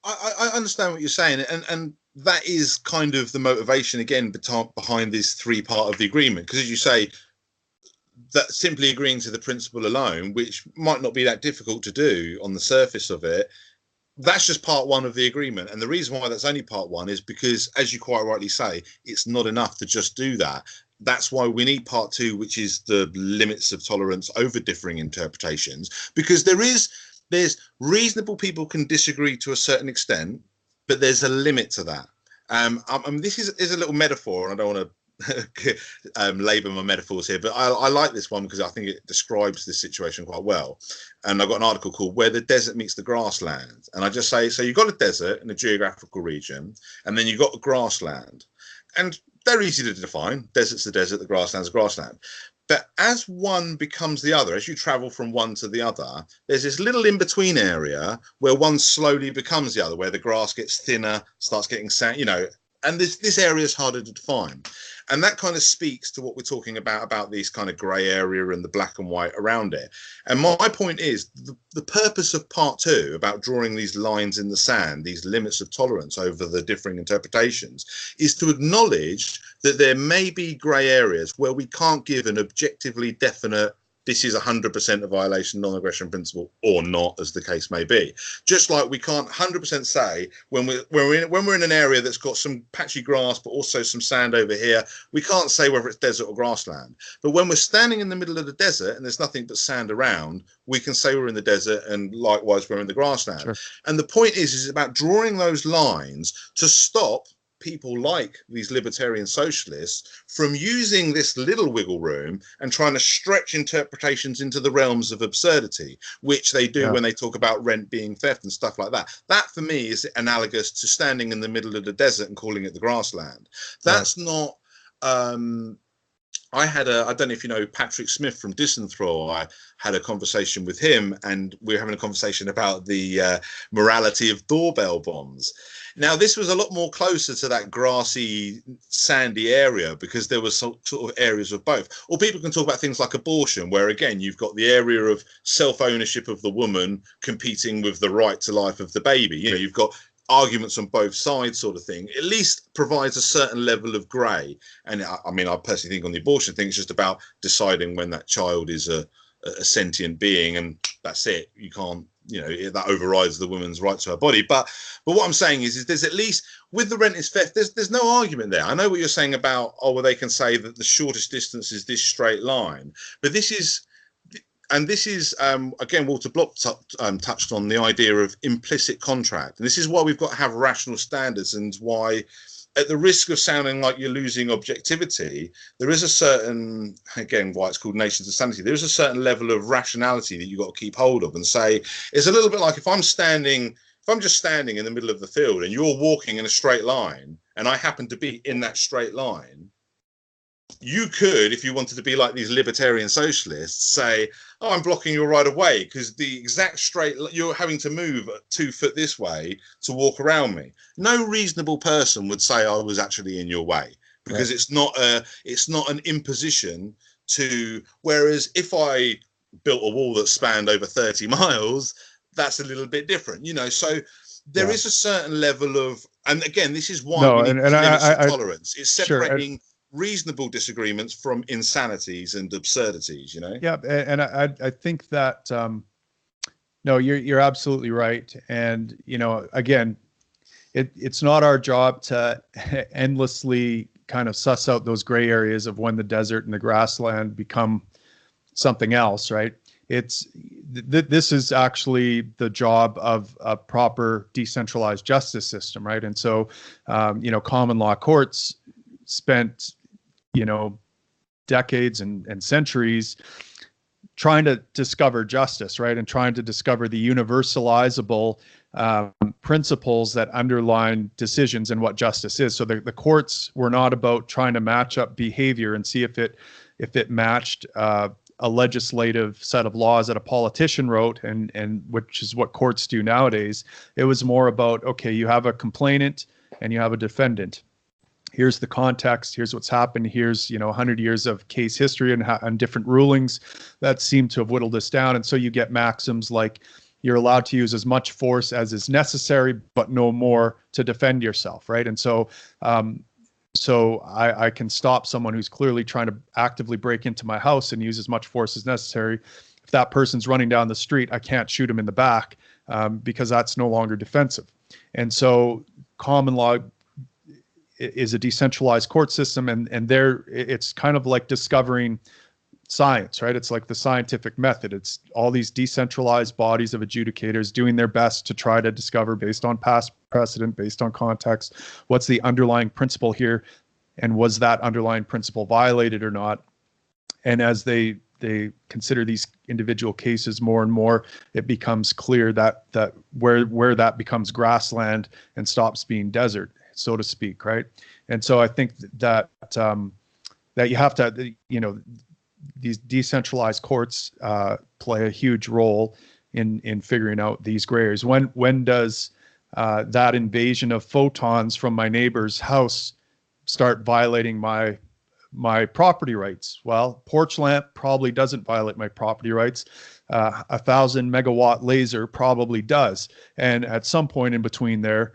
I understand what you're saying, and that is kind of the motivation again behind this 3-part of the agreement, because as you say, that simply agreeing to the principle alone, which might not be that difficult to do on the surface of it, that's just part 1 of the agreement. And the reason why that's only part 1 is because, as you quite rightly say, it's not enough to just do that. That's why we need part 2, which is the limits of tolerance over differing interpretations, because there's reasonable people can disagree to a certain extent, but there's a limit to that. This is a little metaphor, and I don't want to labor my metaphors here, but I like this one because I think it describes this situation quite well. And I've got an article called Where the Desert Meets the Grassland, and I just say, so you've got a desert in a geographical region, and then you've got a grassland, and they're easy to define. Desert's the desert, the grassland's the grassland. But as one becomes the other, as you travel from one to the other, there's this little in-between area where one slowly becomes the other, where the grass gets thinner, starts getting sand, and this area is harder to define. And that kind of speaks to what we're talking about these kind of grey area and the black and white around it. And my point is, the purpose of part 2 about drawing these lines in the sand, these limits of tolerance over the differing interpretations, is to acknowledge that there may be grey areas where we can't give an objectively definite, this is 100% a violation of non-aggression principle or not, as the case may be. Just like we can't 100% say when we're in an area that's got some patchy grass but also some sand over here, we can't say whether it's desert or grassland. But when we're standing in the middle of the desert and there's nothing but sand around, we can say we're in the desert, and likewise we're in the grassland. Sure. And the point is about drawing those lines to stop people like these libertarian socialists from using this little wiggle room and trying to stretch interpretations into the realms of absurdity, which they do when they talk about rent being theft and stuff like that. That for me is analogous to standing in the middle of the desert and calling it the grassland. That's not I don't know if you know Patrick Smith from Disenthral. I had a conversation with him, and we were having a conversation about the morality of doorbell bombs. Now, this was a lot more closer to that grassy, sandy area, because there was sort of areas of both. Or people can talk about things like abortion, where, again, you've got the area of self-ownership of the woman competing with the right to life of the baby. You've got arguments on both sides, sort of thing. At least provides a certain level of grey. And I personally think on the abortion thing, it's just about deciding when that child is a sentient being, and that's it. You can't, that overrides the woman's right to her body. But what I'm saying is there's at least, with the rent is theft, there's no argument there. I know what you're saying about, they can say that the shortest distance is this straight line, but this is again, Walter Block touched on the idea of implicit contract. And this is why we've got to have rational standards, and why, at the risk of sounding like you're losing objectivity, there is a certain, again, why it's called nations of sanity, there is a certain level of rationality that you've got to keep hold of and say, it's a little bit like if I'm just standing in the middle of the field and you're walking in a straight line and I happen to be in that straight line, you could, if you wanted to be like these libertarian socialists, say, I'm blocking your right of way because the exact straight, you're having to move 2 foot this way to walk around me. No reasonable person would say I was actually in your way, because it's not an imposition to, whereas if I built a wall that spanned over 30 miles, that's a little bit different, you know. So there Yeah. is a certain level of, and again, this is why No, we need and limits of I tolerance. It's sure. separating reasonable disagreements from insanities and absurdities, you know. Yeah, and I think that no, you're absolutely right. And you know, again, it's not our job to endlessly kind of suss out those gray areas of when the desert and the grassland become something else, right? It's this is actually the job of a proper decentralized justice system, right? And so, you know, common law courts spent, you know, decades and centuries trying to discover justice, right? And trying to discover the universalizable principles that underline decisions and what justice is. So the courts were not about trying to match up behavior and see if it matched a legislative set of laws that a politician wrote, and which is what courts do nowadays. It was more about, okay, you have a complainant and you have a defendant. Here's the context. Here's what's happened. Here's, you know, 100 years of case history and different rulings that seem to have whittled this down. And so you get maxims like you're allowed to use as much force as is necessary, but no more to defend yourself, right? And so, I can stop someone who's clearly trying to actively break into my house and use as much force as necessary. If that person's running down the street, I can't shoot him in the back because that's no longer defensive. And so, common law is a decentralized court system, and there it's kind of like discovering science, right? It's like the scientific method. It's all these decentralized bodies of adjudicators doing their best to try to discover, based on past precedent, based on context, what's the underlying principle here, and was that underlying principle violated or not. And as they consider these individual cases more and more, it becomes clear that where that becomes grassland and stops being desert, so to speak, right? And so I think that that you have to, you know, these decentralized courts play a huge role in figuring out these gray areas. When does that invasion of photons from my neighbor's house start violating my property rights? Well, porch lamp probably doesn't violate my property rights. 1,000 megawatt laser probably does. And at some point in between there,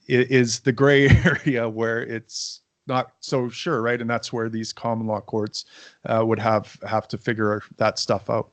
is the gray area where it's not so sure, right? And that's where these common law courts would have to figure that stuff out.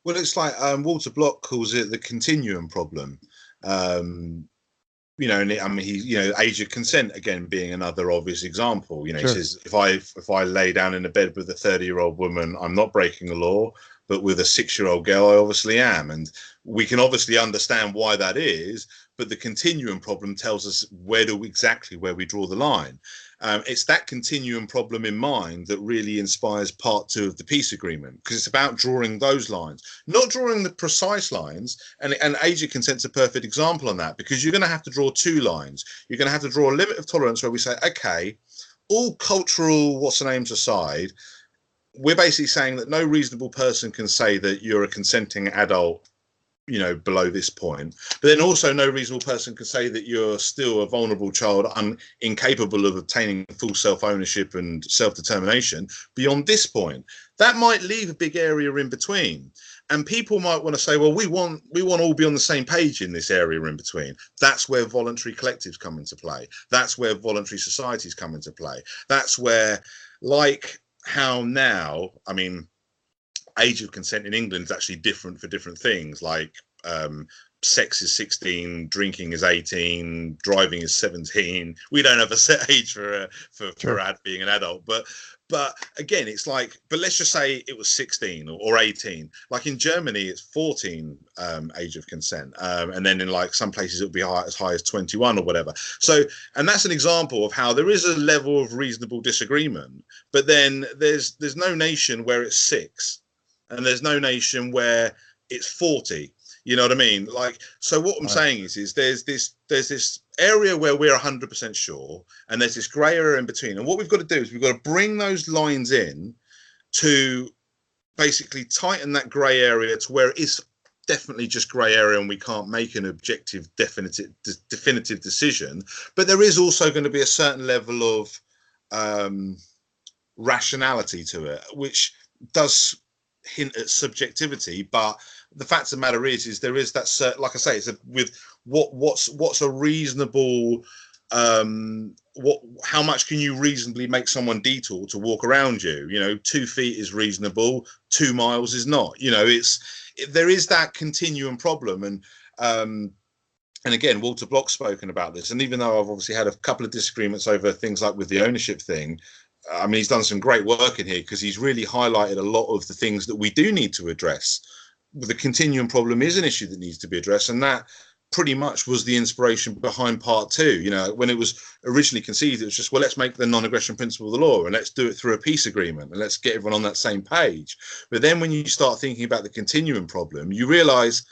Well, it's like Walter Block calls it the continuum problem. You know, and I mean, age of consent again being another obvious example. You know, Sure. He says if I lay down in a bed with a 30-year-old woman, I'm not breaking the law, but with a 6-year-old girl, I obviously am. And we can obviously understand why that is, but the continuum problem tells us where we draw the line. It's that continuum problem in mind that really inspires part 2 of the peace agreement, because it's about drawing those lines, not drawing the precise lines. And age of consent's a perfect example on that, because you're going to have to draw 2 lines. You're going to have to draw a limit of tolerance where we say, okay, all cultural what's-the-names aside, we're basically saying that no reasonable person can say that you're a consenting adult, you know, below this point. But then also no reasonable person can say that you're still a vulnerable child, incapable of obtaining full self-ownership and self-determination beyond this point. That might leave a big area in between. And people might want to say, well, we want all be on the same page in this area in between. That's where voluntary collectives come into play. That's where voluntary societies come into play. That's where, like how now, I mean, age of consent in England is actually different for different things. Like sex is 16, drinking is 18, driving is 17. We don't have a set age for being an adult, but again, it's like, but let's just say it was 16 or 18. Like in Germany, it's 14 age of consent, and then in like some places it'll be as high as 21 or whatever. So, and that's an example of how there is a level of reasonable disagreement, but then there's no nation where it's 6. And there's no nation where it's 40. You know what I mean? Like, so what I'm saying is there's this area where we're 100% sure, and there's this grey area in between. And what we've got to do is we've got to bring those lines in to basically tighten that grey area to where it is definitely just grey area, and we can't make an objective, definitive decision. But there is also going to be a certain level of rationality to it, which does hint at subjectivity, but the fact of the matter is there is that like I say, it's with what's a reasonable how much can you reasonably make someone detour to walk around you? 2 feet is reasonable, 2 miles is not. There is that continuum problem, and again, Walter Block's spoken about this. And even though I've obviously had a couple of disagreements over things like with the ownership thing, I mean, he's done some great work in here because he's really highlighted a lot of the things that we do need to address. The continuum problem is an issue that needs to be addressed, and that pretty much was the inspiration behind part 2. When it was originally conceived, it was just, well, let's make the non-aggression principle the law, and let's do it through a peace agreement, and let's get everyone on that same page. But then when you start thinking about the continuum problem, you realize,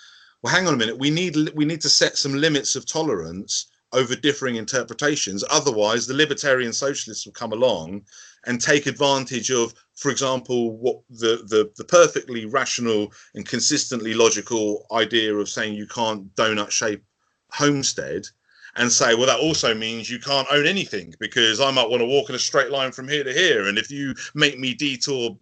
well, hang on a minute, we need to set some limits of tolerance over differing interpretations. Otherwise, the libertarian socialists will come along and take advantage of, for example, what the perfectly rational and consistently logical idea of saying you can't donut shape homestead, and say, well, that also means you can't own anything because I might want to walk in a straight line from here to here, and if you make me detour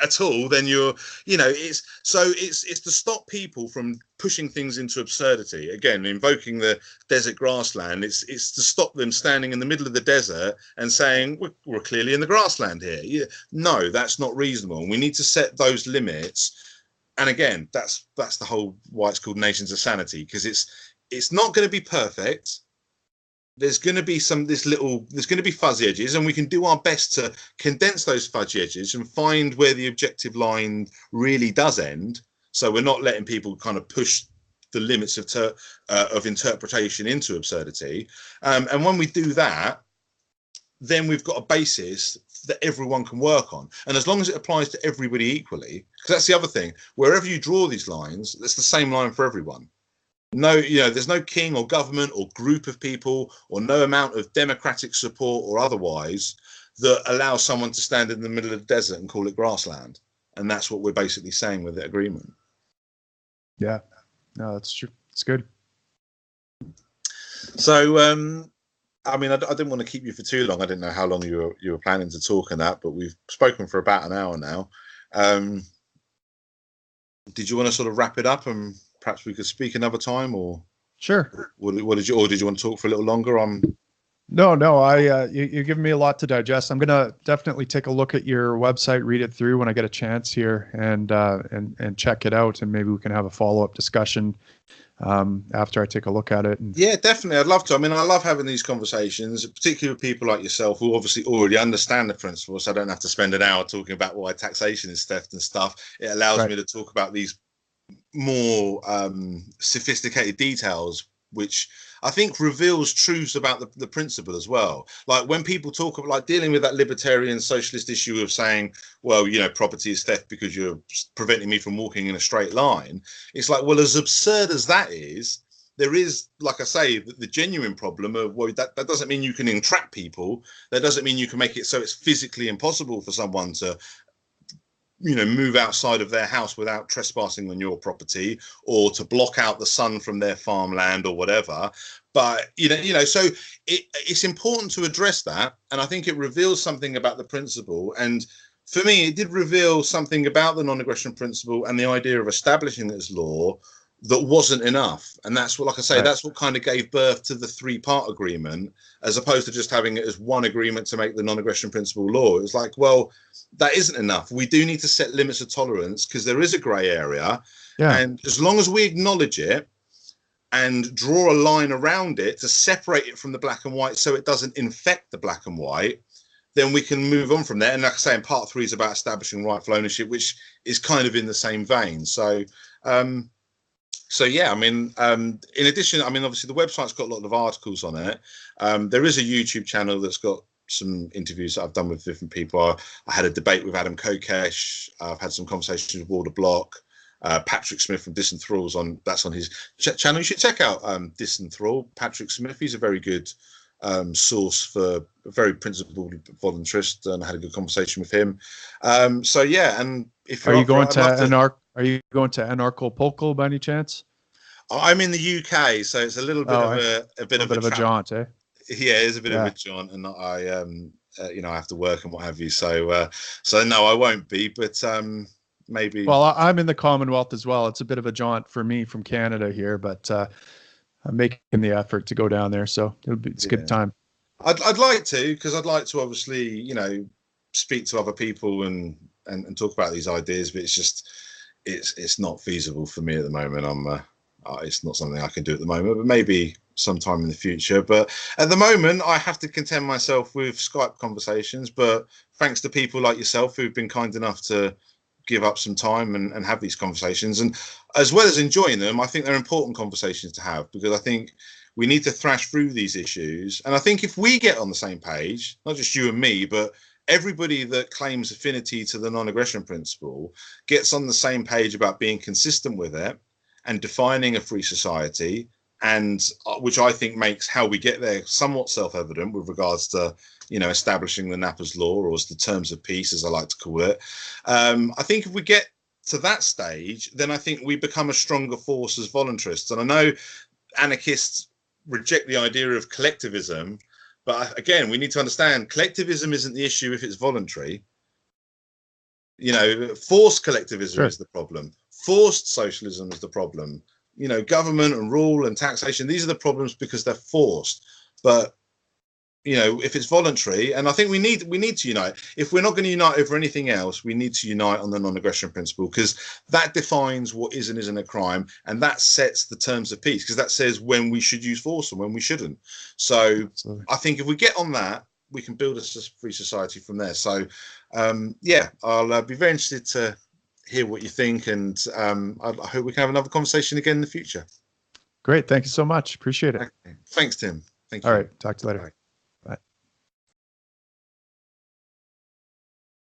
at all, then it's to stop people from pushing things into absurdity. Again, invoking the desert grassland, it's to stop them standing in the middle of the desert and saying we're clearly in the grassland here. No, that's not reasonable, and we need to set those limits. And again, that's the whole why it's called Nations of Sanity, because it's not going to be perfect. There's going to be there's going to be fuzzy edges, and we can do our best to condense those fuzzy edges and find where the objective line really does end. So we're not letting people kind of push the limits of interpretation into absurdity. And when we do that, then we've got a basis that everyone can work on. And as long as it applies to everybody equally, because that's the other thing, wherever you draw these lines, that's the same line for everyone. No, there's no king or government or group of people or no amount of democratic support or otherwise that allows someone to stand in the middle of the desert and call it grassland. And that's what we're basically saying with the agreement. Yeah, no, that's true. It's good. So, I mean, I didn't want to keep you for too long. I didn't know how long you were planning to talk on that, but we've spoken for about an hour now. Did you want to sort of wrap it up and perhaps we could speak another time, or sure? What did you want to talk for a little longer? No. You're giving me a lot to digest. I'm gonna definitely take a look at your website, read it through when I get a chance here, and check it out, and maybe we can have a follow-up discussion after I take a look at it. Yeah, definitely. I'd love to. I mean, I love having these conversations, particularly with people like yourself who obviously already understand the principles. So I don't have to spend an hour talking about why taxation is theft and stuff. It allows me to talk about these more sophisticated details, which I think reveals truths about the principle as well. Like when people talk about like dealing with that libertarian socialist issue of saying, well, property is theft because you're preventing me from walking in a straight line. It's like, well, as absurd as that is, there is, like I say, the genuine problem of, well, that doesn't mean you can entrap people. That doesn't mean you can make it so it's physically impossible for someone to move outside of their house without trespassing on your property, or to block out the sun from their farmland or whatever. But so it's important to address that, and I think it reveals something about the principle. And for me, it did reveal something about the non-aggression principle and the idea of establishing it as law that wasn't enough. And that's what, like I say, that's what kind of gave birth to the 3-part agreement, as opposed to just having it as one agreement to make the non-aggression principle law. It was like, well, that isn't enough. We do need to set limits of tolerance because there is a grey area. Yeah. And as long as we acknowledge it and draw a line around it to separate it from the black and white so it doesn't infect the black and white, then we can move on from there. And like I say, in part 3 is about establishing rightful ownership, which is kind of in the same vein. So yeah, I mean, in addition, I mean, obviously the website's got a lot of articles on it. There is a YouTube channel that's got some interviews that I've done with different people. I had a debate with Adam Kokesh. I've had some conversations with Walter Block. Patrick Smith from Disenthrall that's on his channel. You should check out Disenthrall. Patrick Smith, he's a very good source for a very principled voluntarist, and I had a good conversation with him. So yeah, and if are you going to Anarcho-Polko by any chance? I'm in the UK, so it's a little bit of a jaunt, eh? Yeah, it's a bit of a jaunt, and I have to work and what have you. So no, I won't be. But maybe. Well, I'm in the Commonwealth as well. It's a bit of a jaunt for me from Canada here, but I'm making the effort to go down there, so it's a good time. I'd like to, because I'd like to obviously, speak to other people and talk about these ideas, but it's just it's not feasible for me at the moment. It's not something I can do at the moment, but maybe sometime in the future. But at the moment, I have to content myself with Skype conversations. But thanks to people like yourself who've been kind enough to give up some time and have these conversations, and as well as enjoying them, I think they're important conversations to have, because I think we need to thrash through these issues. And I think if we get on the same page, not just you and me, but everybody that claims affinity to the non-aggression principle gets on the same page about being consistent with it and defining a free society, and which I think makes how we get there somewhat self-evident with regards to, establishing the Nappers Law, or as the terms of peace, as I like to call it. I think if we get to that stage, then I think we become a stronger force as voluntarists. And I know anarchists reject the idea of collectivism, but again, we need to understand collectivism isn't the issue if it's voluntary. Forced collectivism is the problem. Forced socialism is the problem. Government and rule and taxation, these are the problems because they're forced. But if it's voluntary, and I think we need to unite. If we're not going to unite over anything else, we need to unite on the non-aggression principle, because that defines what is and isn't a crime, and that sets the terms of peace, because that says when we should use force and when we shouldn't. So absolutely. I think if we get on that, we can build a free society from there. So I'll be very interested to hear what you think, and I hope we can have another conversation again in the future. Great. Thank you so much. Appreciate it. Okay. Thanks, Tim. Thank you. All right. Talk to you later. Bye.